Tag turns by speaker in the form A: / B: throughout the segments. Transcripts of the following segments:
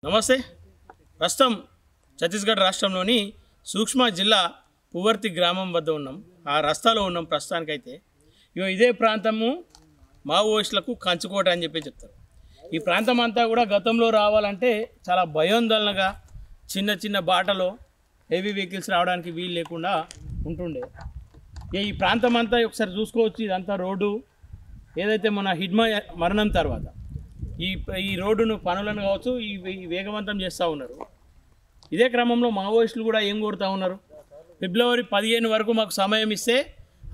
A: నమస్తే. ప్రస్తుతం ఛత్తీస్గఢ్ రాష్ట్రంలోని సూక్ష్మ జిల్లా పువర్తి గ్రామం వద్ద ఉన్నాం. ఆ రస్తాలో ఉన్నాం ప్రస్తుతానికైతే. ఇదే ప్రాంతము మావోయిస్టులకు కంచుకోట అని చెప్తారు. ఈ ప్రాంతం అంతా కూడా గతంలో రావాలంటే చాలా భయోందోళనగా చిన్న చిన్న బాటలో హెవీ వెహికల్స్ రావడానికి వీలు లేకుండా ఉంటుండే. ఈ ప్రాంతం అంతా ఒకసారి చూసుకోవచ్చు. ఇదంతా రోడ్డు ఏదైతే మన హిడ్మా మరణం తర్వాత ఈ రోడ్డును పనులను కావచ్చు ఈ వేగవంతం చేస్తూ ఉన్నారు. ఇదే క్రమంలో మావోయిస్టులు కూడా ఏం కోరుతూ ఉన్నారు, ఫిబ్రవరి 15 వరకు మాకు సమయం ఇస్తే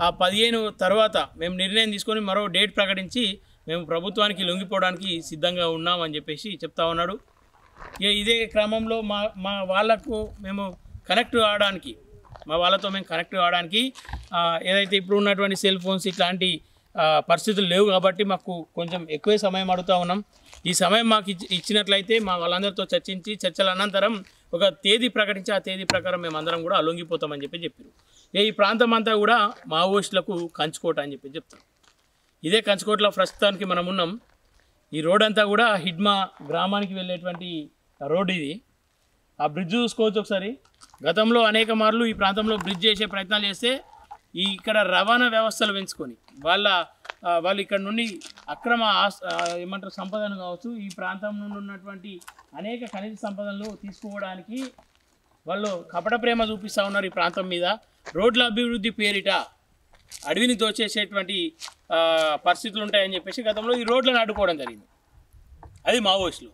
A: ఆ 15 తర్వాత మేము నిర్ణయం తీసుకొని మరో డేట్ ప్రకటించి మేము ప్రభుత్వానికి లొంగిపోవడానికి సిద్ధంగా ఉన్నామని చెప్పేసి చెప్తా ఉన్నాడు. ఇదే క్రమంలో మా వాళ్ళకు మేము కనెక్ట్ కావడానికి మేము కనెక్ట్ కావడానికి ఏదైతే ఇప్పుడు ఉన్నటువంటి సెల్ ఫోన్స్ ఇట్లాంటి పరిస్థితులు లేవు కాబట్టి మాకు కొంచెం ఎక్కువే సమయం అడుగుతూ ఉన్నాం. ఈ సమయం మాకు ఇచ్చినట్లయితే మా వాళ్ళందరితో చర్చించి చర్చల అనంతరం ఒక తేదీ ప్రకటించి ఆ తేదీ ప్రకారం మేము అందరం కూడా లొంగిపోతామని చెప్పారు. ఈ ప్రాంతం అంతా కూడా మావోయిస్టులకు కంచుకోట అని చెప్తాం. ఇదే కంచుకోటలో ప్రస్తుతానికి మనం ఉన్నాం. ఈ రోడ్ అంతా కూడా హిడ్మా గ్రామానికి వెళ్ళేటువంటి రోడ్ ఇది. ఆ బ్రిడ్జ్ చూసుకోవచ్చు ఒకసారి. గతంలో అనేక మార్లు ఈ ప్రాంతంలో బ్రిడ్జ్ చేసే ప్రయత్నాలు చేస్తే ఇక్కడ రవాణా వ్యవస్థలు పెంచుకొని వాళ్ళు ఇక్కడ నుండి అక్రమ ఏమంటారు సంపదను కావచ్చు, ఈ ప్రాంతం నుండి ఉన్నటువంటి అనేక ఖనిజ సంపదలను తీసుకోవడానికి వాళ్ళు కపట ప్రేమ చూపిస్తూ ఉన్నారు. ఈ ప్రాంతం మీద రోడ్ల అభివృద్ధి పేరిట అడవిని దోచేసేటువంటి పరిస్థితులు ఉంటాయని చెప్పేసి గతంలో ఈ రోడ్లను అడ్డుకోవడం జరిగింది. అది మావోయిస్టులు.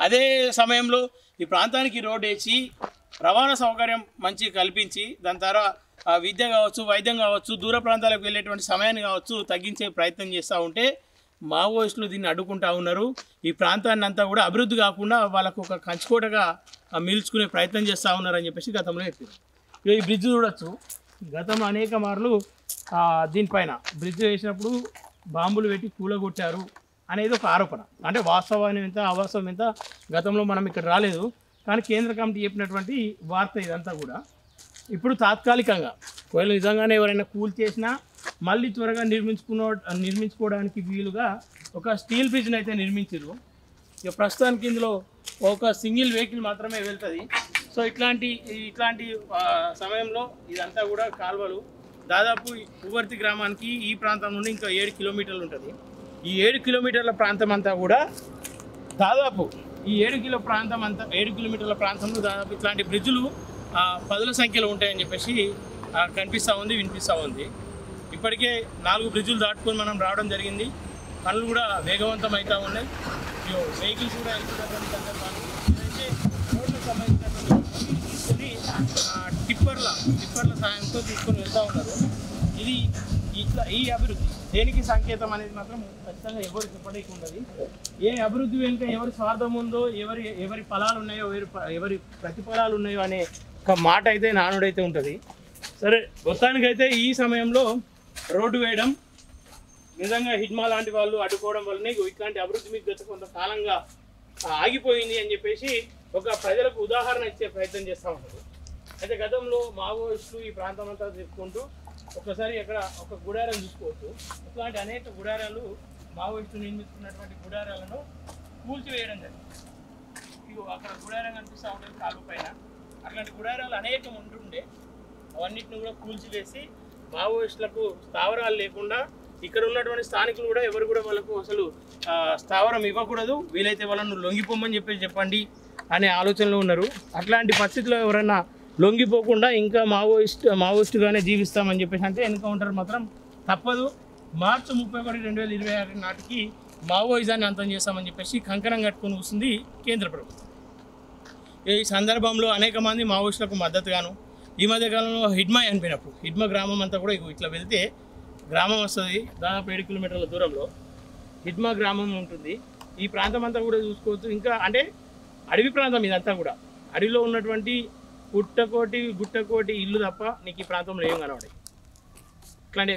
A: అదే సమయంలో ఈ ప్రాంతానికి రోడ్ వేసి రవాణా సౌకర్యం మంచి కల్పించి దాని తర్వాత విద్య కావచ్చు, వైద్యం కావచ్చు, దూర ప్రాంతాలకు వెళ్ళేటువంటి సమయాన్ని కావచ్చు తగ్గించే ప్రయత్నం చేస్తూ ఉంటే మావోయిస్టులు దీన్ని అడ్డుకుంటూ ఉన్నారు. ఈ ప్రాంతాన్ని అంతా కూడా అభివృద్ధి కాకుండా వాళ్ళకు ఒక కంచుకోటగా మిల్చుకునే ప్రయత్నం చేస్తూ ఉన్నారని చెప్పేసి గతంలో చెప్పారు. ఈ బ్రిడ్జ్ చూడొచ్చు. గతంలో అనేక మార్లు దీనిపైన బ్రిడ్జ్ వేసినప్పుడు బాంబులు పెట్టి కూలగొట్టారు అనేది ఒక ఆరోపణ. అంటే వాస్తవాన్ని ఎంత అవాస్తవం ఎంత గతంలో మనం ఇక్కడ రాలేదు, కానీ కేంద్ర కమిటీ చెప్పినటువంటి వార్త ఇదంతా కూడా. ఇప్పుడు తాత్కాలికంగా ఒకవేళ నిజంగానే ఎవరైనా కూల్ చేసినా మళ్ళీ త్వరగా నిర్మించుకోవడానికి వీలుగా ఒక స్టీల్ బ్రిడ్జ్ని అయితే నిర్మించారు. ఇక ప్రస్తుతానికి ఇందులో ఒక సింగిల్ వెహికల్ మాత్రమే వెళ్తుంది. సో ఇట్లాంటి సమయంలో ఇదంతా కూడా కాలువలు దాదాపు పువర్తి గ్రామానికి ఈ ప్రాంతం నుండి ఇంకా 7 కిలోమీటర్లు ఉంటుంది. ఈ 7 కిలోమీటర్ల ప్రాంతం అంతా కూడా దాదాపు ఈ 7 కిలోమీటర్ల ప్రాంతంలో దాదాపు ఇట్లాంటి బ్రిడ్జులు 10ల సంఖ్యలో ఉంటాయని చెప్పేసి వినిపిస్తూ ఉంది. ఇప్పటికే 4 బ్రిడ్జులు దాటుకొని మనం రావడం జరిగింది. పనులు కూడా వేగవంతం అవుతూ ఉన్నాయి. వెహికల్స్ కూడా వెళ్తున్నటువంటి సందర్భాలు ఏదైతే రోడ్లకు సంబంధించినటువంటి తీసుకొని టిప్పర్ల సాయంతో తీసుకొని వెళ్తూ ఉన్నారు. ఈ అభివృద్ధి దేనికి సంకేతం అనేది మాత్రం ఖచ్చితంగా ఎవరు చెప్పడానికి ఉండదు. ఏ అభివృద్ధి వెనుక ఎవరి స్వార్థం ఉందో, ఎవరి ఫలాలు ఉన్నాయో, ఎవరి ప్రతిఫలాలు ఉన్నాయో అనే ఒక మాట అయితే నానుడైతే ఉంటుంది. సరే, మొత్తానికైతే ఈ సమయంలో రోడ్డు వేయడం నిజంగా హిడ్మా లాంటి వాళ్ళు అడ్డుకోవడం వల్లనే ఇట్లాంటి అభివృద్ధి మీకు గత కొంతకాలంగా ఆగిపోయింది అని చెప్పేసి ఒక ప్రజలకు ఉదాహరణ ఇచ్చే ప్రయత్నం చేస్తూ ఉంటారు. అయితే గతంలో మావోయిస్టులు ఈ ప్రాంతం అంతా తిప్పుకుంటూ ఒకసారి అక్కడ ఒక గుడారం చూసుకోవచ్చు. ఇట్లాంటి అనేక గుడారాలు మావోయిస్టులు నిర్మిస్తున్నటువంటి గుడారాలను కూల్చివేయడం జరిగింది. అక్కడ గుడారం కనిపిస్తూ ఉంటుంది కాలు పైన. అట్లాంటి గుడారాలు అనేకం ఉంటుండే. అవన్నిటిని కూడా కూల్చివేసి మావోయిస్టులకు స్థావరాలు లేకుండా ఇక్కడ ఉన్నటువంటి స్థానికులు కూడా ఎవరు కూడా వాళ్ళకు అసలు స్థావరం ఇవ్వకూడదు, వీలైతే వాళ్ళను లొంగిపోమని చెప్పండి అనే ఆలోచనలో ఉన్నారు. అట్లాంటి పరిస్థితుల్లో ఎవరైనా లొంగిపోకుండా ఇంకా మావోయిస్టుగానే జీవిస్తామని చెప్పేసి అంటే ఎన్కౌంటర్ మాత్రం తప్పదు. మార్చి 31, 2026 నాటికి మావోయిజాన్ని అంతం చేస్తామని చెప్పేసి కంకణం కట్టుకొని కూర్చుంది కేంద్ర ప్రభుత్వం. ఈ సందర్భంలో అనేక మంది మావోయిస్టులకు మద్దతుగాను ఈ మధ్యకాలంలో హిడ్మా అనిపోయినప్పుడు హిడ్మా గ్రామం అంతా కూడా ఇట్లా వెళ్తే గ్రామం వస్తుంది. దాదాపు 7 కిలోమీటర్ల దూరంలో హిడ్మా గ్రామం ఉంటుంది. ఈ ప్రాంతం అంతా కూడా చూసుకోవచ్చు. ఇంకా అంటే అడవి ప్రాంతం ఇదంతా కూడా. అడవిలో ఉన్నటువంటి గుట్టకోటి ఇల్లు తప్ప నీకు ఈ ప్రాంతంలో ఏం కనబడాయి.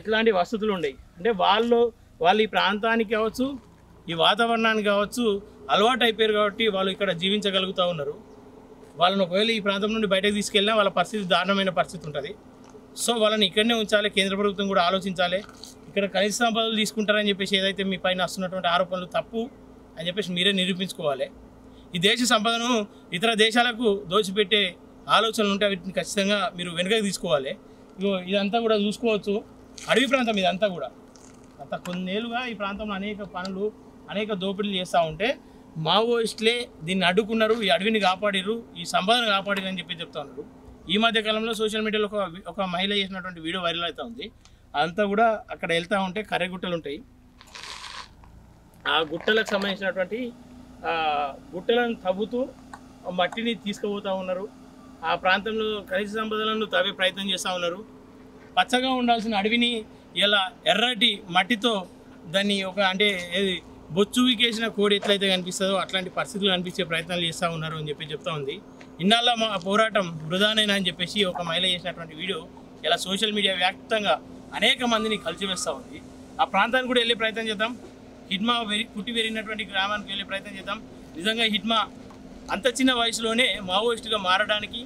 A: ఎట్లాంటి వసతులు ఉన్నాయి అంటే వాళ్ళు ఈ ప్రాంతానికి కావచ్చు, ఈ వాతావరణానికి కావచ్చు అలవాటు అయిపోయారు కాబట్టి వాళ్ళు ఇక్కడ జీవించగలుగుతూ ఉన్నారు. వాళ్ళని ఒకవేళ ఈ ప్రాంతం నుండి బయటకు తీసుకెళ్ళినా వాళ్ళ పరిస్థితి దారుణమైన పరిస్థితి ఉంటుంది. సో వాళ్ళని ఇక్కడనే ఉంచాలి. కేంద్ర ప్రభుత్వం కూడా ఆలోచించాలి. ఇక్కడ ఖనిజ సంపదలు తీసుకుంటారని చెప్పేసి ఏదైతే మీ పైన వస్తున్నటువంటి ఆరోపణలు తప్పు అని చెప్పేసి మీరే నిరూపించుకోవాలి. ఈ దేశ సంపదను ఇతర దేశాలకు దోచిపెట్టే ఆలోచనలు ఉంటే వీటిని ఖచ్చితంగా మీరు వెనుకకు తీసుకోవాలి. ఇదంతా కూడా చూసుకోవచ్చు, అడవి ప్రాంతం ఇదంతా కూడా. గత కొన్నేళ్ళుగా ఈ ప్రాంతంలో అనేక పనులు అనేక దోపిడీలు చేస్తూ ఉంటే మావోయిస్టులే దీన్ని అడ్డుకున్నారు, ఈ అడవిని కాపాడిరు, ఈ సంపదను కాపాడిరు అని చెప్తా ఉన్నారు. ఈ మధ్య కాలంలో సోషల్ మీడియాలో ఒక మహిళ చేసినటువంటి వీడియో వైరల్ అవుతూ ఉంది. అదంతా కూడా అక్కడ వెళ్తూ ఉంటే కర్రెగుట్టలు ఉంటాయి, ఆ గుట్టలకు సంబంధించినటువంటి గుట్టలను తవ్వుతూ మట్టిని తీసుకుపోతూ ఉన్నారు. ఆ ప్రాంతంలో ఖనిజ సంపదలను తవ్వే ప్రయత్నం చేస్తూ ఉన్నారు. పచ్చగా ఉండాల్సిన అడవిని ఇలా ఎర్రటి మట్టితో దాన్ని అంటే ఏది బొచ్చు వీకేసిన కోడి ఎట్లయితే కనిపిస్తుందో అట్లాంటి పరిస్థితులు కనిపించే ప్రయత్నాలు చేస్తూ ఉన్నారు అని చెప్తా ఉంది. ఇన్నాళ్ళ మా పోరాటం వృధానైనా అని చెప్పేసి ఒక మహిళ చేసినటువంటి వీడియో ఇలా సోషల్ మీడియా వ్యాప్తంగా అనేక మందిని కలిసివేస్తూ ఉంది. ఆ ప్రాంతానికి కూడా వెళ్ళే ప్రయత్నం చేద్దాం. హిడ్మా పుట్టి పెరిగినటువంటి గ్రామానికి వెళ్ళే ప్రయత్నం చేద్దాం. నిజంగా హిడ్మా అంత చిన్న వయసులోనే మావోయిస్టుగా మారడానికి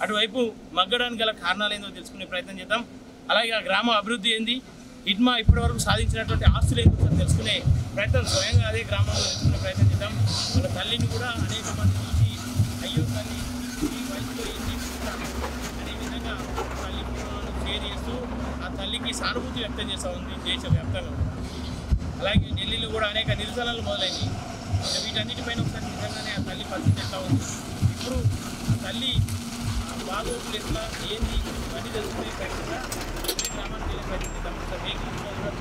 A: అటువైపు మగ్గడానికి గల కారణాలు ఏందో తెలుసుకునే ప్రయత్నం చేద్దాం. అలాగే ఆ గ్రామ అభివృద్ధి ఏంది, హిడ్మా ఇప్పటివరకు సాధించినటువంటి ఆస్తులు ఏంటో తెలుసుకునే ప్రయత్నం స్వయంగా అదే గ్రామంలో తెలుసుకునే ప్రయత్నం చేద్దాం. వాళ్ళ తల్లిని కూడా అనేక మంది చూసి అయ్యో తల్లి ఈ వయసులో ఏం చేసుకుంటాను అనే విధంగా తల్లి ఫోటోలను షేర్ చేస్తూ ఆ తల్లికి సానుభూతి వ్యక్తం చేస్తూ ఉంది దేశవ్యాప్తంగా. అలాగే ఢిల్లీలో కూడా అనేక నిరసనలు మొదలైనవి. వీటన్నిటిపైన ఒకసారి నిజంగానే ఆ తల్లి పరిస్థితి ఎట్లా ఉంది, ఇప్పుడు ఆ తల్లి బాగోగులు ఎట్లా ఏంది ఇవన్నీ తెలుసుకునే ప్రయత్నంగా గ్రామానికి వెళ్ళే ప్రయత్నం చేద్దాం. వెహికల్స్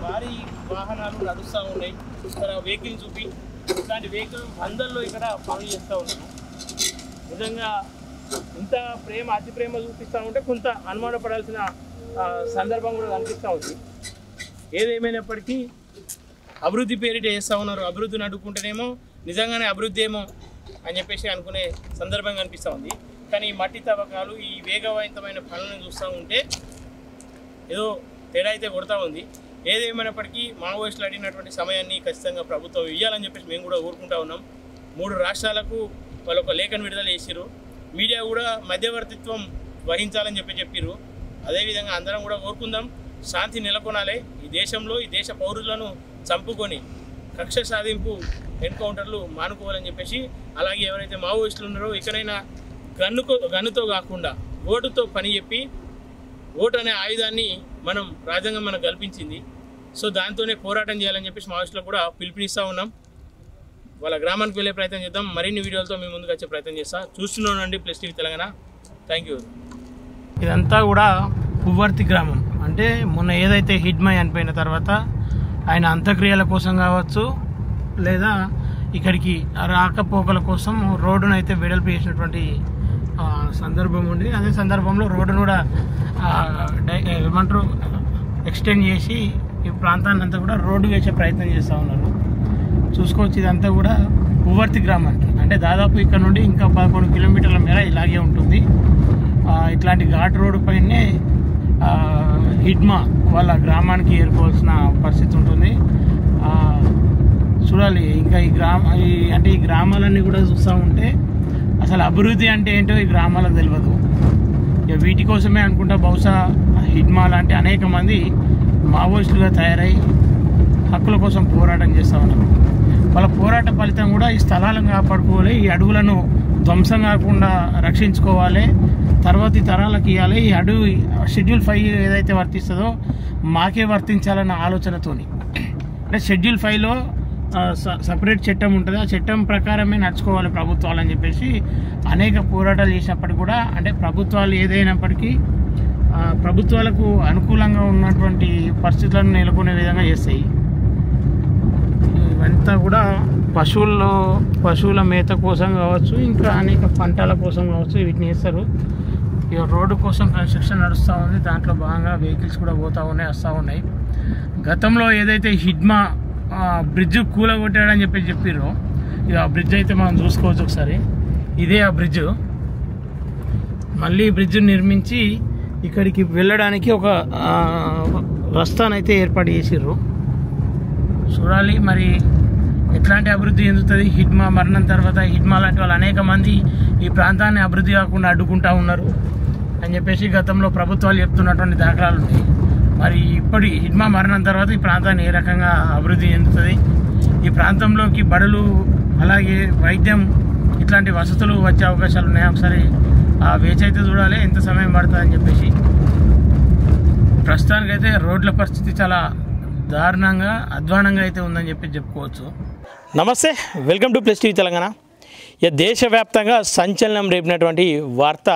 A: భారీ వాహనాలు నడుస్తూ ఉన్నాయి, ఇక్కడ వెహికల్ చూపి ఇట్లాంటి వెహికల్ వందల్లో ఇక్కడ పనులు చేస్తూ ఉన్నాము. నిజంగా ఇంత ప్రేమ అతి ప్రేమ చూపిస్తూ ఉంటే కొంత అనుమానపడాల్సిన సందర్భం కూడా కనిపిస్తూ ఉంది. ఏదేమైనప్పటికీ అభివృద్ధి పేరిట చేస్తూ ఉన్నారు. అభివృద్ధిని అడ్డుకుంటేనేమో నిజంగానే అభివృద్ధి ఏమో అని చెప్పేసి అనుకునే సందర్భం కనిపిస్తూ ఉంది. కానీ ఈ మట్టి తవ్వకాలు ఈ వేగవంతమైన పనులను చూస్తూ ఉంటే ఏదో తేడా అయితే కొడతా ఉంది. ఏదేమైనప్పటికీ మావోయిస్టులు అడిగినటువంటి సమయాన్ని ఖచ్చితంగా ప్రభుత్వం ఇవ్వాలని చెప్పేసి మేము కూడా ఊరుకుంటా ఉన్నాం. 3 రాష్ట్రాలకు వాళ్ళు ఒక లేఖను విడుదల చేసిరు. మీడియా కూడా మధ్యవర్తిత్వం వహించాలని చెప్పారు. అదేవిధంగా అందరం కూడా కోరుకుందాం, శాంతి నెలకొనాలి ఈ దేశంలో. ఈ దేశ పౌరులను చంపుకొని కక్ష సాధింపు ఎన్కౌంటర్లు మానుకోవాలని చెప్పేసి, అలాగే ఎవరైతే మావోయిస్టులు ఉన్నారో ఇకనైనా గన్నుతో కాకుండా ఓటుతో పని చెప్పి, ఓటు అనే ఆయుధాన్ని రాజ్యాంగం మనకు కల్పించింది. సో దాంతోనే పోరాటం చేయాలని చెప్పేసి మావోయిస్టులకు కూడా పిలుపునిస్తూ ఉన్నాం. వాళ్ళ గ్రామానికి వెళ్ళే ప్రయత్నం చేద్దాం. మరిన్ని వీడియోలతో మేము ముందుకు వచ్చే ప్రయత్నం చేస్తాం. చూస్తున్నానండి plus TV Telangana. Thank you. ఇదంతా కూడా పువ్వర్తి గ్రామం. అంటే మొన్న ఏదైతే హిడ్మా చనిపోయిన తర్వాత ఆయన అంత్యక్రియల కోసం కావచ్చు, లేదా ఇక్కడికి రాకపోకల కోసం రోడ్డును అయితే వెడల్పు చేసినటువంటి సందర్భం ఉంది. అదే సందర్భంలో రోడ్డును కూడా ఏమంటారు ఎక్స్టెండ్ చేసి ఈ ప్రాంతాన్ని అంతా కూడా రోడ్డు వేసే ప్రయత్నం చేస్తూ ఉన్నారు. చూసుకోవచ్చు, ఇదంతా కూడా పువ్వర్తి గ్రామానికి అంటే దాదాపు ఇక్కడ నుండి ఇంకా 11 కిలోమీటర్ల మేర ఇలాగే ఉంటుంది. ఇట్లాంటి ఘాట్ రోడ్డు పైనే హిడ్మా వాళ్ళ గ్రామానికి ఏర్కోవాల్సిన పరిస్థితి ఉంటుంది. చూడాలి ఇంకా ఈ గ్రామాలన్నీ కూడా చూస్తూ ఉంటే అసలు అభివృద్ధి అంటే ఏంటో ఈ గ్రామాలకు తెలియదు. ఇక వీటి కోసమే అనుకుంటా బహుశా హిడ్మా లాంటి అనేక మంది మావోయిస్టులుగా తయారై హక్కుల కోసం పోరాటం చేస్తూ ఉన్నారు. వాళ్ళ పోరాట ఫలితం కూడా ఈ స్థలాలను కాపాడుకోవాలి, ఈ అడవులను ధ్వంసం కాకుండా రక్షించుకోవాలి, తర్వాతి తరాలకు ఇవ్వాలి. ఈ అడవి షెడ్యూల్ 5 ఏదైతే వర్తిస్తుందో మాకే వర్తించాలన్న ఆలోచనతోని, అంటే షెడ్యూల్ 5లో సపరేట్ చట్టం ఉంటుంది, ఆ చట్టం ప్రకారమే నడుచుకోవాలి ప్రభుత్వాలు అని చెప్పేసి అనేక పోరాటాలు చేసినప్పటికీ కూడా, అంటే ప్రభుత్వాలు ఏదైనప్పటికీ ప్రభుత్వాలకు అనుకూలంగా ఉన్నటువంటి పరిస్థితులను నెలకొనే విధంగా చేస్తాయి. ఇవంతా కూడా పశువుల మేత కోసం కావచ్చు, ఇంకా అనేక పంటల కోసం కావచ్చు వీటిని వేస్తారు. ఇక రోడ్డు కోసం కన్స్ట్రక్షన్ నడుస్తూ ఉంది, దాంట్లో భాగంగా వెహికల్స్ కూడా పోతూ ఉన్నాయి, వస్తూ ఉన్నాయి. గతంలో ఏదైతే హిడ్మా బ్రిడ్జ్ కూలగొట్టాడని చెప్పారో, ఇక ఆ బ్రిడ్జ్ అయితే మనం చూసుకోవచ్చు ఒకసారి. ఇదే ఆ బ్రిడ్జ్. మళ్ళీ బ్రిడ్జ్ నిర్మించి ఇక్కడికి వెళ్ళడానికి ఒక రస్తానైతే ఏర్పాటు చేసిర్రు. చూడాలి మరి ఎట్లాంటి అభివృద్ధి చెందుతుంది. హిడ్మా మరణం తర్వాత హిడ్మా లాంటి వాళ్ళు అనేక మంది ఈ ప్రాంతాన్ని అభివృద్ధి కాకుండా అడ్డుకుంటా ఉన్నారు అని చెప్పేసి గతంలో ప్రభుత్వాలు చెప్తున్నటువంటి దాఖలాలు ఉన్నాయి. మరి ఇప్పటి హిడ్మా మరణం తర్వాత ఈ ప్రాంతాన్ని ఏ రకంగా అభివృద్ధి చెందుతుంది, ఈ ప్రాంతంలోకి బడులు అలాగే వైద్యం ఇట్లాంటి వసతులు వచ్చే అవకాశాలు ఉన్నాయి. ఒకసారి వేచి అయితే చూడాలి ఎంత సమయం పడుతుందని చెప్పేసి. ప్రస్తుతానికైతే రోడ్ల పరిస్థితి చాలా దారుణంగా అధ్వానంగా అయితే ఉందని చెప్పి చెప్పుకోవచ్చు. నమస్తే, welcome to plus TV Telangana. దేశవ్యాప్తంగా సంచలనం రేపినటువంటి వార్త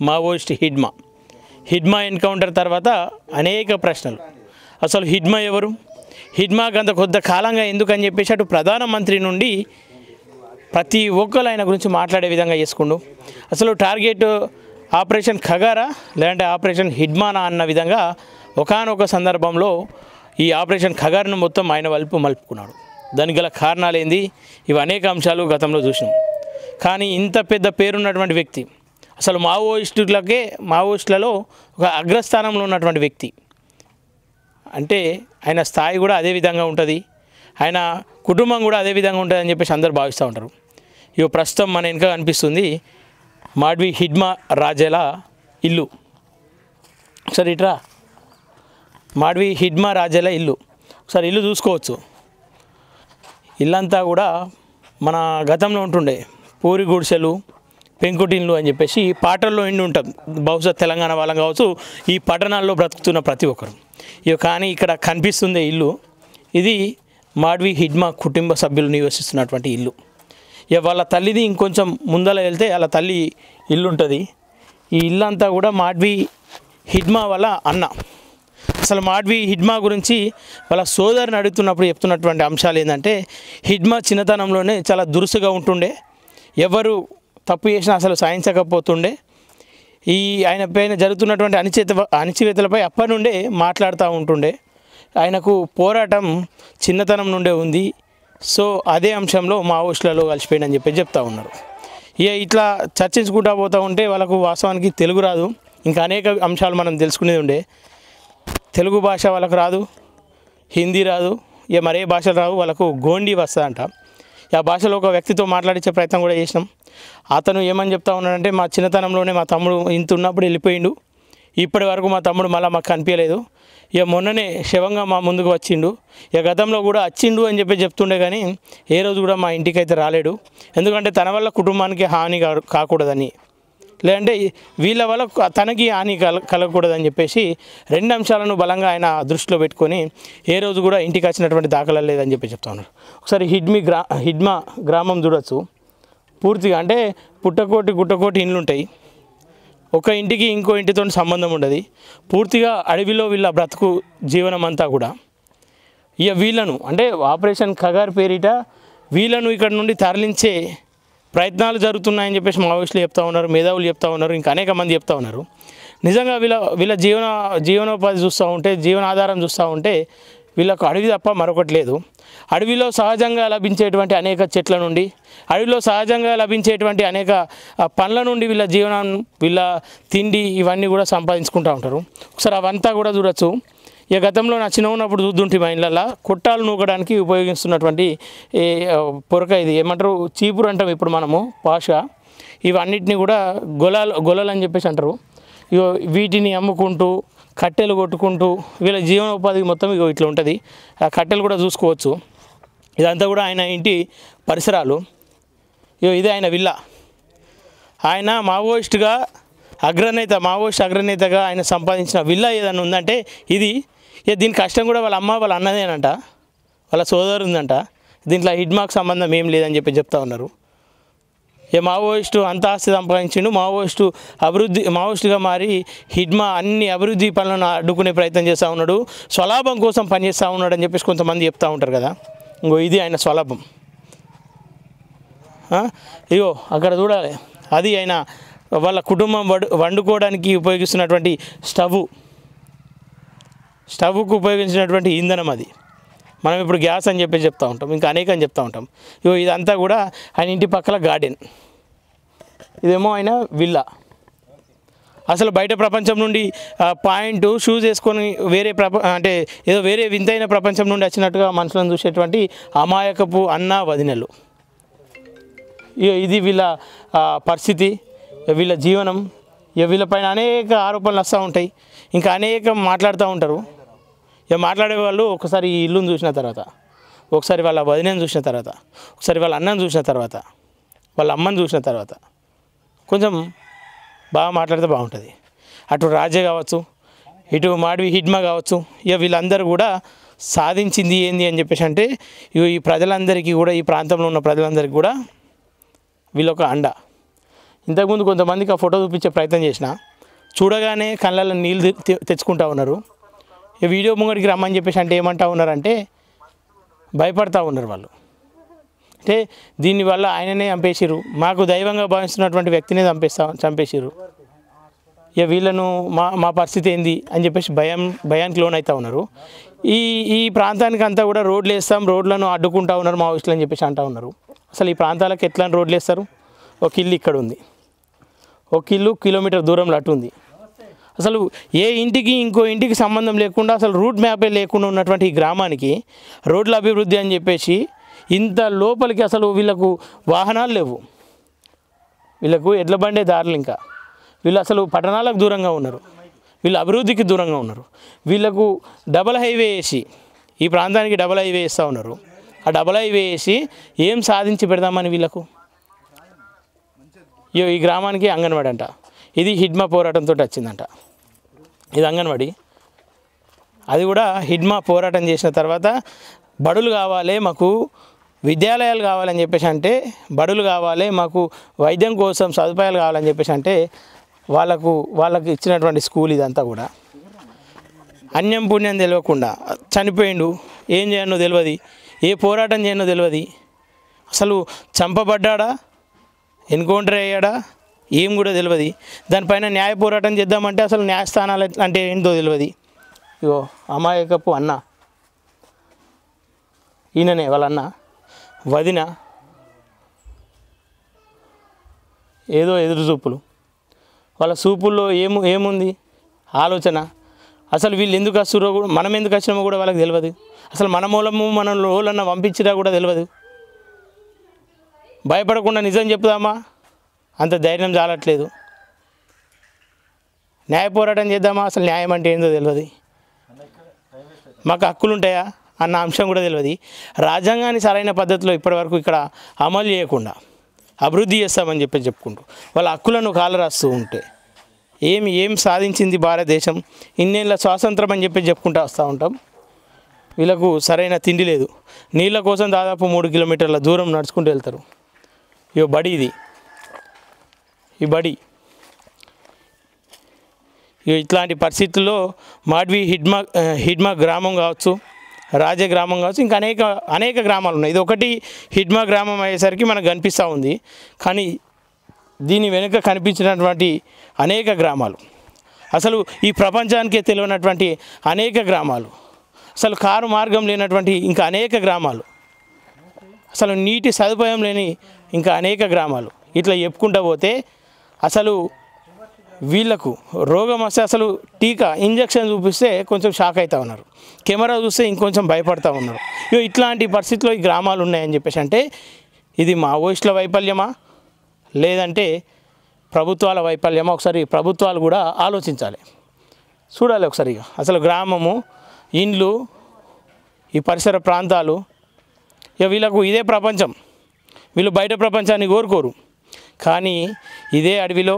A: మావోయిస్ట్ హిడ్మా ఎన్కౌంటర్ తర్వాత అనేక ప్రశ్నలు. అసలు హిడ్మా ఎవరు, హిడ్మాకి అంత కొద్ది కాలంగా ఎందుకని చెప్పేసి అటు ప్రధానమంత్రి నుండి ప్రతి ఒక్కరు ఆయన గురించి మాట్లాడే విధంగా చేసుకుండు. అసలు టార్గెట్ ఆపరేషన్ ఖగారా లేదంటే ఆపరేషన్ హిడ్మానా అన్న విధంగా ఒకానొక సందర్భంలో ఈ ఆపరేషన్ ఖగార్ను మొత్తం ఆయన వైపు మలుపుకున్నాడు. దానికి గల కారణాలు ఏంది, ఇవి అనేక అంశాలు గతంలో చూసినాం. కానీ ఇంత పెద్ద పేరున్నటువంటి వ్యక్తి, అసలు మావోయిస్టులలో ఒక అగ్రస్థానంలో ఉన్నటువంటి వ్యక్తి అంటే ఆయన స్థాయి కూడా అదే విధంగా ఉంటుంది, ఆయన కుటుంబం కూడా అదే విధంగా ఉంటుంది అని చెప్పేసి అందరూ భావిస్తూ ఉంటారు. ఇవి ప్రస్తుతం మన వెనుక కనిపిస్తుంది మాడ్వి హిడ్మా రాజేల ఇల్లు. ఒకసారి ఇట్రా, మాడ్వి హిడ్మా రాజేల ఇల్లు. ఒకసారి ఇల్లు చూసుకోవచ్చు. ఇల్లంతా కూడా మన గతంలో ఉంటుండే పూరి గుడిసెలు, పెంకుటిన్లు అని చెప్పేసి పాటల్లో ఎండి ఉంటాం. బహుశా తెలంగాణ వాళ్ళం కావచ్చు, ఈ పట్టణాల్లో బ్రతుకుతున్న ప్రతి ఒక్కరు. కానీ ఇక్కడ కనిపిస్తుంది ఇల్లు, ఇది మాడ్వి హిడ్మా కుటుంబ సభ్యులు నివసిస్తున్నటువంటి ఇల్లు. వాళ్ళ తల్లిది ఇంకొంచెం ముందర వెళ్తే వాళ్ళ తల్లి ఇల్లు ఉంటుంది. ఈ ఇల్లు అంతా కూడా మాడ్వి హిడ్మా వాళ్ళ అన్న. అసలు మాడ్వి హిడ్మా గురించి వాళ్ళ సోదరుని అడుగుతున్నప్పుడు చెప్తున్నటువంటి అంశాలు ఏంటంటే, హిడ్మా చిన్నతనంలోనే చాలా దురుసుగా ఉంటుండే, ఎవరు తప్పు చేసినా అసలు సాయించకపోతుండే, ఆయన పైన జరుగుతున్నటువంటి అణచివేతలపై అప్పటి నుండే మాట్లాడుతూ ఉంటుండే, ఆయనకు పోరాటం చిన్నతనం నుండే ఉంది. సో అదే అంశంలో మావోయిస్టులలో కలిసిపోయిందని చెప్పి చెప్తా ఉన్నారు. ఇట్లా చర్చించుకుంటూ పోతూ ఉంటే వాళ్ళకు వాస్తవానికి తెలుగు రాదు, ఇంకా అనేక అంశాలు మనం తెలుసుకునేది ఉండే. తెలుగు భాష వాళ్ళకు రాదు, హిందీ రాదు, మరే భాషలు రావు, వాళ్ళకు గోండి వస్తుందంట. ఆ భాషలో ఒక వ్యక్తితో మాట్లాడించే ప్రయత్నం కూడా చేసినాం. అతను ఏమని చెప్తా ఉన్నాడంటే, మా చిన్నతనంలోనే మా తమ్ముడు ఇంత ఉన్నప్పుడు వెళ్ళిపోయిండు, ఇప్పటి వరకు మా తమ్ముడు మళ్ళీ మాకు కనిపించలేదు, మొన్ననే శవంగా మా ముందుకు వచ్చిండు, గతంలో కూడా వచ్చిండు అని చెప్పి చెప్తుండే, కానీ ఏ రోజు కూడా మా ఇంటికి అయితే రాలేడు, ఎందుకంటే తన వల్ల కుటుంబానికి హాని కాకూడదని, లేదంటే వీళ్ళ వల్ల తనకి హాని కలగకూడదని చెప్పేసి రెండు అంశాలను బలంగా ఆయన దృష్టిలో పెట్టుకొని ఏ రోజు కూడా ఇంటికి వచ్చినటువంటి దాఖలా లేదని చెప్పి చెప్తా ఉన్నారు. ఒకసారి హిడ్మా గ్రామం చూడొచ్చు. పూర్తిగా అంటే గుట్టకోటి ఇండ్లు ఉంటాయి, ఒక ఇంటికి ఇంకో ఇంటితో సంబంధం ఉండదు. పూర్తిగా అడవిలో వీళ్ళ బ్రతుకు జీవనం అంతా కూడా. వీళ్ళను అంటే ఆపరేషన్ ఖగార్ పేరిట వీళ్ళను ఇక్కడ నుండి తరలించే ప్రయత్నాలు జరుగుతున్నాయని చెప్పేసి మావోయిస్టులు చెప్తా ఉన్నారు, మేధావులు చెప్తా ఉన్నారు, ఇంకా అనేక మంది చెప్తా ఉన్నారు. నిజంగా వీళ్ళ జీవనోపాధి చూస్తూ ఉంటే, జీవనాధారం చూస్తూ ఉంటే వీళ్ళకు అడవి తప్ప మరొకటి లేదు. అడవిలో సహజంగా లభించేటువంటి అనేక చెట్ల నుండి, అడవిలో సహజంగా లభించేటువంటి అనేక పండ్ల నుండి వీళ్ళ తిండి ఇవన్నీ కూడా సంపాదించుకుంటూ ఉంటారు. ఒకసారి అవంతా కూడా చూడొచ్చు. గతంలో నా చిన్న ఉన్నప్పుడు చూద్దుంటే మా ఇళ్ళల్లో కొట్టాలు నూకడానికి ఉపయోగిస్తున్నటువంటి పొరక, ఇది ఏమంటారు, చీపురు అంటాం ఇప్పుడు మనము భాష. ఇవన్నిటిని కూడా గొలలు అని చెప్పేసి అంటారు. వీటిని అమ్ముకుంటూ కట్టెలు కొట్టుకుంటూ వీళ్ళ జీవనోపాధి మొత్తం ఇట్లా ఉంటుంది. ఆ కట్టెలు కూడా చూసుకోవచ్చు. ఇదంతా కూడా ఆయన ఇంటి పరిసరాలు. ఇదే ఆయన విల్లా. ఆయన మావోయిస్ట్ అగ్రనేతగా ఆయన సంపాదించిన విల్లా ఏదైనా ఉందంటే ఇది. దీని కష్టం కూడా వాళ్ళ అమ్మ వాళ్ళ అన్నదేనంట, వాళ్ళ సోదరు ఉందంట. దీంట్లో హిడ్మాకు సంబంధం ఏం లేదని చెప్పి చెప్తా ఉన్నారు. మావోయిస్టు అంత ఆస్తి సంపాదించిండు, మావోయిస్టుగా మారి హిడ్మా అన్ని అభివృద్ధి పనులను అడ్డుకునే ప్రయత్నం చేస్తూ ఉన్నాడు, స్వలాభం కోసం పనిచేస్తూ ఉన్నాడు అని చెప్పేసి కొంతమంది చెప్తూ ఉంటారు కదా. ఇది ఆయన స్వలాభం. అక్కడ చూడాలి, అది ఆయన వాళ్ళ కుటుంబం వండుకోవడానికి ఉపయోగిస్తున్నటువంటి స్టవ్కు ఉపయోగించినటువంటి ఇంధనం అది. మనం ఇప్పుడు గ్యాస్ అని చెప్పి చెప్తూ ఉంటాం, ఇంకా అనేక అని చెప్తూ ఉంటాం. ఇదంతా కూడా ఆయన ఇంటి పక్కల గార్డెన్, ఇదేమో ఆయన విల్లా. అసలు బయట ప్రపంచం నుండి షూస్ వేసుకొని అంటే ఏదో వేరే వింతైన ప్రపంచం నుండి వచ్చినట్టుగా మనుషులను చూసేటువంటి అమాయకపు అన్న వదినలు. ఇది వీళ్ళ పరిస్థితి, వీళ్ళ జీవనం. వీళ్ళపైన అనేక ఆరోపణలు వస్తూ ఉంటాయి, ఇంకా అనేక మాట్లాడుతూ ఉంటారు. మాట్లాడే వాళ్ళు ఒకసారి ఈ ఇల్లును చూసిన తర్వాత ఒకసారి వాళ్ళ వదినని చూసిన తర్వాత, ఒకసారి వాళ్ళ అన్నని చూసిన తర్వాత, వాళ్ళ అమ్మని చూసిన తర్వాత కొంచెం బాగా మాట్లాడితే బాగుంటుంది. అటు రాజే కావచ్చు, ఇటు మాడవి హిడ్మా కావచ్చు, ఇక వీళ్ళందరూ కూడా సాధించింది ఏంది అని చెప్పేసి అంటే ఈ ప్రజలందరికీ కూడా, ఈ ప్రాంతంలో ఉన్న ప్రజలందరికీ కూడా వీళ్ళొక అండ. ఇంతకుముందు కొంతమందికి ఆ ఫోటో చూపించే ప్రయత్నం చేసిన, చూడగానే కళ్ళల్లో నీళ్ళు తెచ్చుకుంటా ఉన్నారు. ఈ వీడియో ముంగడికి రమ్మని చెప్పేసి అంటే ఏమంటా ఉన్నారంటే భయపడతా ఉన్నారు వాళ్ళు. అంటే దీనివల్ల ఆయననే చంపేసిరు, మాకు దైవంగా భావిస్తున్నటువంటి వ్యక్తినే చంపేసిరు, ఇక వీళ్ళను మా పరిస్థితి ఏంది అని చెప్పేసి భయానికి లోనవుతూ ఉన్నారు. ఈ ప్రాంతానికి అంతా కూడా రోడ్లు వేస్తాం, రోడ్లను అడ్డుకుంటా ఉన్నారు మావోయిస్టులు అని చెప్పేసి అంటూ ఉన్నారు. అసలు ఈ ప్రాంతాలకు ఎట్లా రోడ్లు వేస్తారు? ఒక ఇల్లు ఇక్కడ ఉంది, ఒక ఇల్లు కిలోమీటర్ దూరంలో అటు ఉంది. అసలు ఏ ఇంటికి ఇంకో ఇంటికి సంబంధం లేకుండా, అసలు రూట్ మ్యాపే లేకుండా ఉన్నటువంటి ఈ గ్రామానికి రోడ్ల అభివృద్ధి అని చెప్పేసి ఇంత లోపలికి అసలు వీళ్ళకు వాహనాలు లేవు, వీళ్ళకు ఎడ్ల బండే దారులు, ఇంకా వీళ్ళు అసలు పట్టణాలకు దూరంగా ఉన్నారు, వీళ్ళు అభివృద్ధికి దూరంగా ఉన్నారు. వీళ్ళకు డబల్ హైవే వేసి, ఈ ప్రాంతానికి డబల్ హైవే వేస్తూ ఉన్నారు. ఆ డబల్ హైవే వేసి ఏం సాధించి పెడదామని వీళ్ళకు. ఈ గ్రామానికి అంగన్వాడీ అంట, ఇది హిడ్మా పోరాటంతో వచ్చిందంట. ఇది అంగన్వాడీ, అది కూడా హిడ్మా పోరాటం చేసిన తర్వాత బడులు కావాలి మాకు, విద్యాలయాలు కావాలని చెప్పేసి అంటే, బడులు కావాలి మాకు, వైద్యం కోసం సదుపాయాలు కావాలని చెప్పేసి అంటే వాళ్ళకు ఇచ్చినటువంటి స్కూల్ ఇదంతా కూడా అన్యం పుణ్యం తెలియకుండా చనిపోయిండు, ఏం చేయనో తెలియదు, ఏ పోరాటం చేయనో తెలియదు, అసలు చంపబడ్డా, ఎన్కౌంటర్ అయ్యాడా ఏం కూడా తెలియదు. దానిపైన న్యాయ పోరాటం చేద్దామంటే అసలు న్యాయస్థానాలు అంటే ఏంటో తెలియదు. ఇగో అమాయకపు అన్న, ఈయననే వాళ్ళ అన్న, వదిన ఏదో ఎదురు చూపులు, వాళ్ళ చూపుల్లో ఏముంది ఆలోచన. అసలు వీళ్ళు ఎందుకు వస్తున్నారో కూడా, మనం ఎందుకు వచ్చినామో కూడా వాళ్ళకి తెలియదు. అసలు మన మూలము మన లోలన్న పంపించినా కూడా తెలియదు. భయపడకుండా నిజం చెప్దామా, అంత ధైర్యం చాలట్లేదు. న్యాయ పోరాటం చేద్దామా, అసలు న్యాయం అంటే ఏందో తెలియదు. మాకు హక్కులు ఉంటాయా అన్న అంశం కూడా తెలియదు. రాజ్యాంగాన్ని సరైన పద్ధతిలో ఇప్పటివరకు ఇక్కడ అమలు చేయకుండా అభివృద్ధి చేస్తామని చెప్పుకుంటూ వాళ్ళ హక్కులను కాలరాస్తూ ఉంటే ఏం సాధించింది భారతదేశం? ఇన్నేళ్ళ స్వాతంత్రం అని చెప్పుకుంటూ వస్తూ ఉంటాం. వీళ్ళకు సరైన తిండి లేదు, నీళ్ళ కోసం దాదాపు 3 కిలోమీటర్ల దూరం నడుచుకుంటూ వెళ్తారు. బడి ఇది, ఈ బడి ఇట్లాంటి పరిస్థితుల్లో మాడ్వి హిడ్మా గ్రామం కావచ్చు, రాజే గ్రామం కావచ్చు, ఇంకా అనేక గ్రామాలు ఉన్నాయి. ఇది ఒకటి హిడ్మా గ్రామం అయ్యేసరికి మనకు కనిపిస్తూ ఉంది, కానీ దీని వెనుక కనిపించినటువంటి అనేక గ్రామాలు, అసలు ఈ ప్రపంచానికే తెలియనటువంటి అనేక గ్రామాలు, అసలు కారు మార్గం లేనటువంటి ఇంకా అనేక గ్రామాలు, అసలు నీటి సదుపాయం లేని ఇంకా అనేక గ్రామాలు, ఇట్లా చెప్పుకుంటూ పోతే అసలు వీళ్ళకు రోగం వస్తే అసలు టీకా ఇంజక్షన్ చూపిస్తే కొంచెం షాక్ అవుతూ ఉన్నారు, కెమెరా చూస్తే ఇంకొంచెం భయపడతా ఉన్నారు. ఇట్లాంటి పరిస్థితుల్లో ఈ గ్రామాలు ఉన్నాయని చెప్పేసి అంటే ఇది మావోయిస్టుల వైఫల్యమా లేదంటే ప్రభుత్వాల వైఫల్యమా? ఒకసారి ప్రభుత్వాలు కూడా ఆలోచించాలి, చూడాలి ఒకసారి. అసలు గ్రామము, ఇండ్లు, ఈ పరిసర ప్రాంతాలు, వీళ్ళకు ఇదే ప్రపంచం. వీళ్ళు బయట ప్రపంచాన్ని కోరుకోరు, కానీ ఇదే అడవిలో,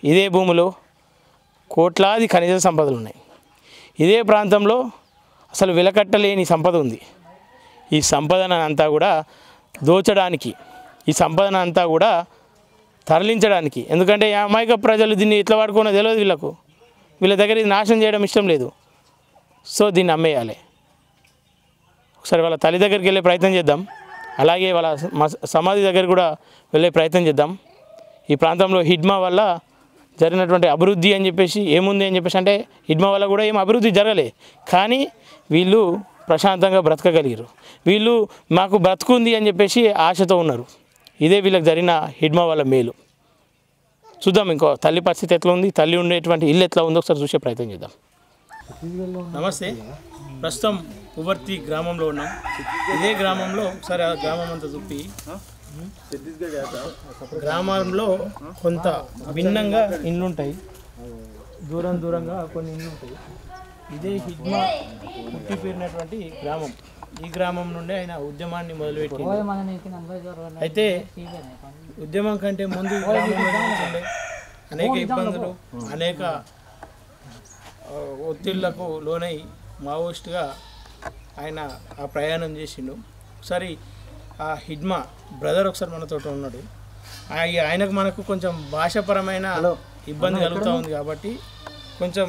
A: ఇదే భూమిలో కోట్లాది ఖనిజ సంపదలు ఉన్నాయి. ఇదే ప్రాంతంలో అసలు వెలకట్టలేని సంపద ఉంది. ఈ సంపదన అంతా కూడా దోచడానికి, ఈ సంపదన అంతా కూడా తరలించడానికి, ఎందుకంటే అమాయక ప్రజలు దీన్ని ఎట్లా వాడుకోనో తెలియదు వీళ్ళకు, వీళ్ళ దగ్గర ఇది నాశనం చేయడం ఇష్టం లేదు, సో దీన్ని అమ్మేయాలి. ఒకసారి వాళ్ళ తల్లి దగ్గరికి వెళ్ళే ప్రయత్నం చేద్దాం, అలాగే వాళ్ళ సమాధి దగ్గర కూడా వెళ్ళే ప్రయత్నం చేద్దాం. ఈ ప్రాంతంలో హిడ్మా వల్ల జరిగినటువంటి అభివృద్ధి అని చెప్పేసి ఏముంది అని చెప్పేసి అంటే హిడ్మా వల్ల కూడా ఏం అభివృద్ధి జరగలే, కానీ వీళ్ళు ప్రశాంతంగా బ్రతకగలిగారు. వీళ్ళు మాకు బ్రతుకుంది అని చెప్పేసి ఆశతో ఉన్నారు. ఇదే వీళ్ళకి జరిగిన హిడ్మా వల్ల మేలు. చూద్దాం ఇంకో తల్లి పరిస్థితి ఎట్లా ఉంది, తల్లి ఉండేటువంటి ఇల్లు ఎట్లా ఉందో ఒకసారి చూసే ప్రయత్నం చేద్దాం. నమస్తే, ప్రస్తుతం పువర్తి గ్రామంలో ఉన్నాం. ఇదే గ్రామంలో ఒకసారి ఆ గ్రామం అంతా చూపి, గ్రామంలో కొంత భిన్నంగా ఇండ్లు ఉంటాయి, దూరంగా కొన్ని ఇండ్లు ఉంటాయి. ఇదే హిడ్మా పుట్టి పేరినటువంటి గ్రామం. ఈ గ్రామం నుండి ఆయన ఉద్యమాన్ని మొదలుపెట్టింది. అయితే ఉద్యమం కంటే ముందు ఈ గ్రామంలో జరుగుతుండే అనేక ఇబ్బందులు, అనేక ఒత్తిళ్లకు లోనై మావోయిస్ట్గా ఆయన ఆ ప్రయాణం చేసిండు. ఒకసారి ఆ హిడ్మా బ్రదర్ ఒకసారి మనతో ఉన్నాడు. ఆయనకు మనకు కొంచెం భాషాపరమైన ఇబ్బంది కలుగుతూ ఉంది కాబట్టి కొంచెం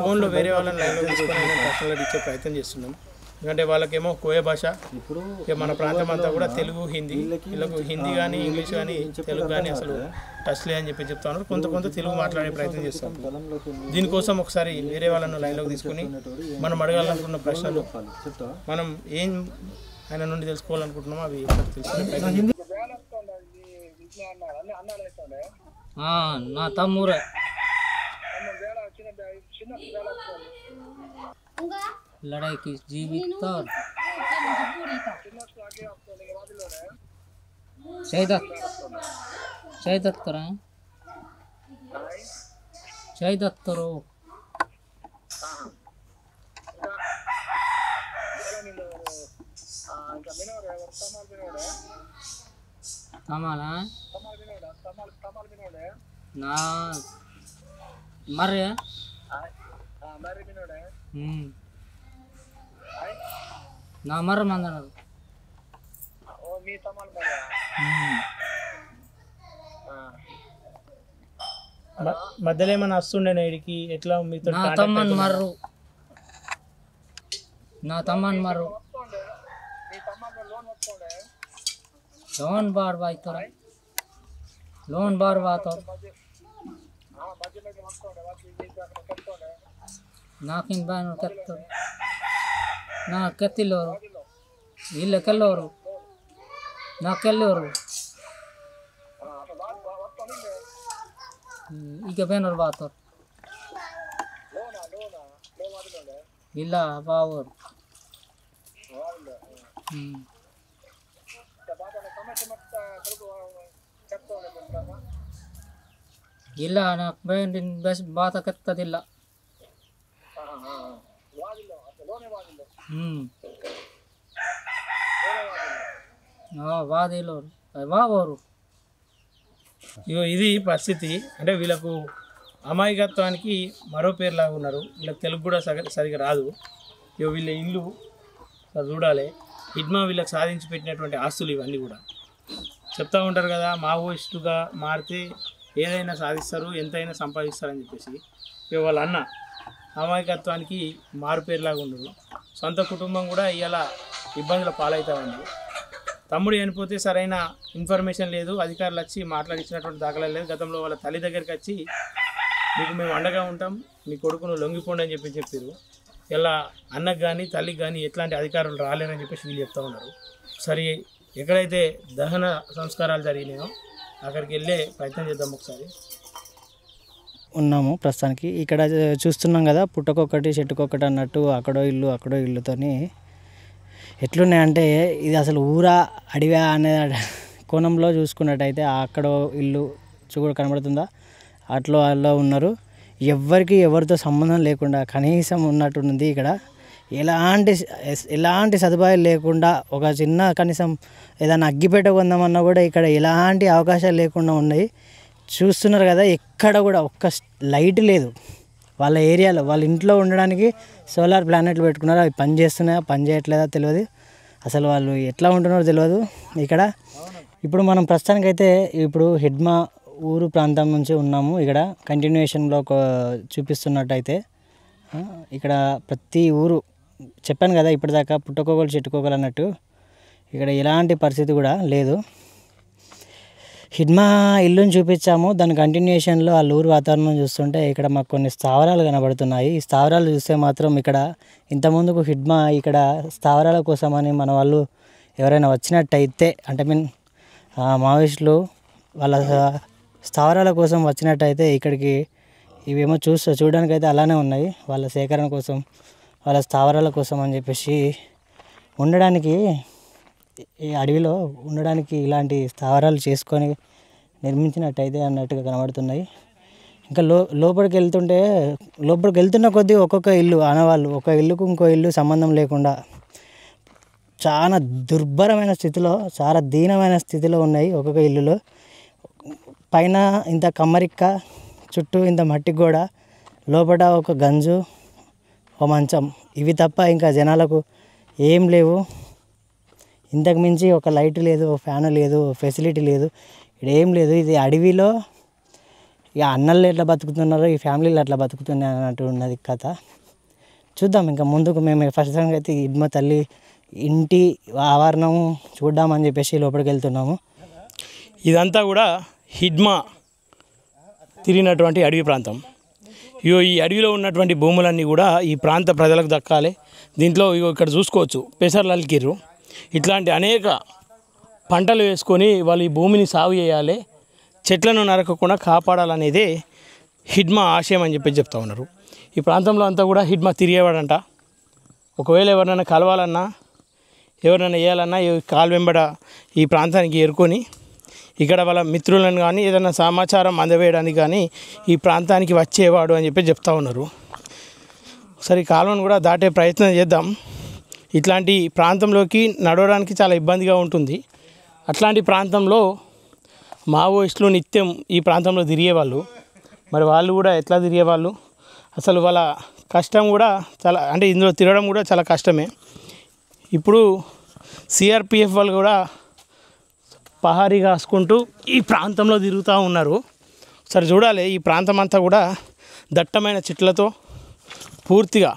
A: ఫోన్లో వేరే వాళ్ళని లైన్లో తీసుకొని ప్రశ్నలు ఇచ్చే ప్రయత్నం చేస్తున్నాం. ఎందుకంటే వాళ్ళకేమో కోయ భాష, ఇక మన ప్రాంతం అంతా కూడా తెలుగు హిందీ, వీళ్ళకు హిందీ కానీ ఇంగ్లీష్ కానీ తెలుగు కానీ అసలు టచ్ లేదని చెప్తా ఉన్నారు. కొంత తెలుగు మాట్లాడే ప్రయత్నం చేస్తాం. దీనికోసం ఒకసారి వేరే వాళ్ళను లైన్లోకి తీసుకొని మనం అడగాలనుకున్న ప్రశ్నలు, మనం ఏం ఆయన నుండి తెలుసుకోవాలనుకుంటున్నామో అవి తెలుసుకునే ప్రయత్నం.
B: నా తమ్మురే लड़ाई की जीवित तौर शहीदत करें शहीदत करो हमारा ना मर रहे ना मर मंदन
A: మధ్యలో ఏమైనా వస్తుండే ఇడికి ఎట్లా మీతో
B: నా తమ్మన్ మర్రు నా తమ్మన్ మర్రు లోన్ బార్ బాయ్తోరా లోన్ బార్ బాతో ನಾಕಿನ ಬಾನು ಕೆತ್ತ ನಾ ಕೆತ್ತಿಲ್ಲವರು ಇಲ್ಲ ಕೆಲ್ಲವರು ನಾ ಕೆಲ್ಲವರು ಈಗ ಬೇನವ್ರು ಬಾತವ್ರು ಇಲ್ಲ ಬಾವರು ಇಲ್ಲ ನಾ ಬೇಂಡಿನ ಬೆಸ್ ಬಾತ ಕೆತ್ತದಿಲ್ಲ
A: ఇది పరిస్థితి. అంటే వీళ్ళకు అమాయకత్వానికి మరో పేరులాగా ఉన్నారు. వీళ్ళకి తెలుగు కూడా సరిగా రాదు. వీళ్ళ ఇల్లు చూడాలి. హిడ్మా వీళ్ళకి సాధించి పెట్టినటువంటి ఆస్తులు ఇవన్నీ కూడా చెప్తూ ఉంటారు కదా, మావోయిస్టుగా మారితే ఏదైనా సాధిస్తారు, ఎంతైనా సంపాదిస్తారని చెప్పేసి. వాళ్ళ అన్న అమాయకత్వానికి మారుపేరులాగా ఉండరు. సొంత కుటుంబం కూడా ఇవాళ ఇబ్బందుల పాలవుతూ ఉంది. తమ్ముడు చనిపోతే సరైన ఇన్ఫర్మేషన్ లేదు, అధికారులు వచ్చి మాట్లాడించినటువంటి దాఖలా లేదు. గతంలో వాళ్ళ తల్లి దగ్గరికి వచ్చి మీకు మేము అండగా ఉంటాం, మీ కొడుకును లొంగిపోండి అని చెప్పారు. ఇలా అన్నకు కానీ తల్లికి కానీ ఎట్లాంటి అధికారులు రాలేరని చెప్పేసి వీళ్ళు చెప్తూ ఉన్నారు. సరే, ఎక్కడైతే దహన సంస్కారాలు జరిగినాయో అక్కడికి వెళ్ళే ప్రయత్నం చేద్దాం. ఒకసారి
C: ఉన్నాము ప్రస్తుతానికి ఇక్కడ చూస్తున్నాం కదా, పుట్టకొక్కటి చెట్టుకొక్కటి అన్నట్టు అక్కడో ఇల్లుతోని ఎట్లున్నాయంటే ఇది అసలు ఊరా అడివా అనే కోణంలో చూసుకున్నట్టయితే అక్కడో ఇల్లు చూడ కనబడుతుందా, అట్లా ఉన్నారు. ఎవరితో సంబంధం లేకుండా కనీసం ఉన్నట్టుంది ఇక్కడ. ఎలాంటి సదుపాయాలు లేకుండా ఒక చిన్న కనీసం ఏదైనా అగ్గిపెట్ట కొందామన్నా కూడా ఇక్కడ ఎలాంటి అవకాశాలు లేకుండా ఉన్నాయి. చూస్తున్నారు కదా, ఎక్కడ కూడా ఒక్క లైట్ లేదు. వాళ్ళ ఏరియాలో వాళ్ళ ఇంట్లో ఉండడానికి సోలార్ ప్లానెట్లు పెట్టుకున్నారు. అవి పని చేస్తున్నాయా పని చేయట్లేదా తెలియదు. అసలు వాళ్ళు ఎట్లా ఉంటున్నారో తెలియదు ఇక్కడ. ఇప్పుడు మనం ప్రస్తుతానికైతే ఇప్పుడు హిడ్మా ఊరు ప్రాంతం నుంచి ఉన్నాము. ఇక్కడ కంటిన్యూషన్లో చూపిస్తున్నట్టయితే ఇక్కడ ప్రతి ఊరు చెప్పాను కదా ఇప్పటిదాకా పుట్టకోగలు చెట్టుకోగలు అన్నట్టు ఇక్కడ ఎలాంటి పరిస్థితి కూడా లేదు. హిడ్మా ఇల్లుని చూపించాము, దాని కంటిన్యూషన్లో ఆ ఊరు వాతావరణం చూస్తుంటే ఇక్కడ మాకు కొన్ని స్థావరాలు కనబడుతున్నాయి. ఈ స్థావరాలు చూస్తే మాత్రం ఇక్కడ ఇంతకుముందుకు హిడ్మా ఇక్కడ స్థావరాల కోసమని మన వాళ్ళు ఎవరైనా వచ్చినట్టయితే అంటే మావోయిస్టులు వాళ్ళ స్థావరాల కోసం వచ్చినట్టయితే ఇక్కడికి ఇవేమో చూడడానికి అయితే అలానే ఉన్నాయి. వాళ్ళ సేకరణ కోసం వాళ్ళ స్థావరాల కోసం అని చెప్పేసి ఉండడానికి ఈ అడవిలో ఉండడానికి ఇలాంటి స్థావరాలు చేసుకొని నిర్మించినట్టయితే అన్నట్టుగా కనబడుతున్నాయి. ఇంకా లోపలికి వెళ్తున్న కొద్దీ ఒక్కొక్క ఇల్లు ఆనవాళ్ళు, ఒక ఇల్లుకు ఇంకో ఇల్లు సంబంధం లేకుండా చాలా దుర్భరమైన స్థితిలో, చాలా దీనమైన స్థితిలో ఉన్నాయి ఒక్కొక్క ఇల్లులో. పైన ఇంత కమ్మరిక్క, చుట్టూ ఇంత మట్టి గోడ, లోపల ఒక గంజు, ఒక మంచం, ఇవి తప్ప ఇంకా జనాలకు ఏం లేవు. ఇంతకు మించి ఒక లైట్ లేదు, ఒక ఫ్యాన్ లేదు, ఫెసిలిటీ లేదు, ఇక్కడ ఏం లేదు. ఇది అడవిలో ఇక అన్నలు ఎట్లా బతుకుతున్నారో ఈ ఫ్యామిలీలు అట్లా బతుకుతున్నాయి అన్నట్టు ఉన్నది కథ. చూద్దాం ఇంకా ముందుకు. మేము ఫస్ట్ అయితే హిడ్మ తల్లి ఇంటి ఆవరణం చూద్దామని చెప్పేసి లోపలికి వెళ్తున్నాము.
A: ఇదంతా కూడా హిడ్మ తిరిగినటువంటి అడవి ప్రాంతం. ఈ అడవిలో ఉన్నటువంటి భూములన్నీ కూడా ఈ ప్రాంత ప్రజలకు దక్కాలి. దీంట్లో ఇక్కడ చూసుకోవచ్చు, పెసర్లు అలికిర్రు. ఇట్లాంటి అనేక పంటలు వేసుకొని వాళ్ళు ఈ భూమిని సాగు చేయాలి, చెట్లను నరకకుండా కాపాడాలనేదే హిడ్మ ఆశయం అని చెప్పి చెప్తా ఉన్నారు. ఈ ప్రాంతంలో అంతా కూడా హిడ్మ తిరిగేవాడంట. ఒకవేళ ఎవరినైనా కలవాలన్నా, ఎవరినైనా వేయాలన్నా ఈ కాలు వెంబడ ఈ ప్రాంతానికి ఏరుకొని ఇక్కడ వాళ్ళ మిత్రులను కానీ ఏదైనా సమాచారం అందవేయడానికి కానీ ఈ ప్రాంతానికి వచ్చేవాడు అని చెప్పి చెప్తా ఉన్నారు. ఒకసారి కాలువను కూడా దాటే ప్రయత్నం చేద్దాం. ఇట్లాంటి ప్రాంతంలోకి నడవడానికి చాలా ఇబ్బందిగా ఉంటుంది. అట్లాంటి ప్రాంతంలో మావోయిస్టులు నిత్యం ఈ ప్రాంతంలో తిరిగేవాళ్ళు. మరి వాళ్ళు కూడా ఎట్లా తిరిగేవాళ్ళు, అసలు వాళ్ళ కష్టం కూడా చాలా, అంటే ఇందులో తిరగడం కూడా చాలా కష్టమే. ఇప్పుడు సిఆర్పిఎఫ్ వాళ్ళు కూడా పహారీ కాసుకుంటూ ఈ ప్రాంతంలో తిరుగుతూ ఉన్నారు. సరే చూడాలి, ఈ ప్రాంతం అంతా కూడా దట్టమైన చెట్లతో, పూర్తిగా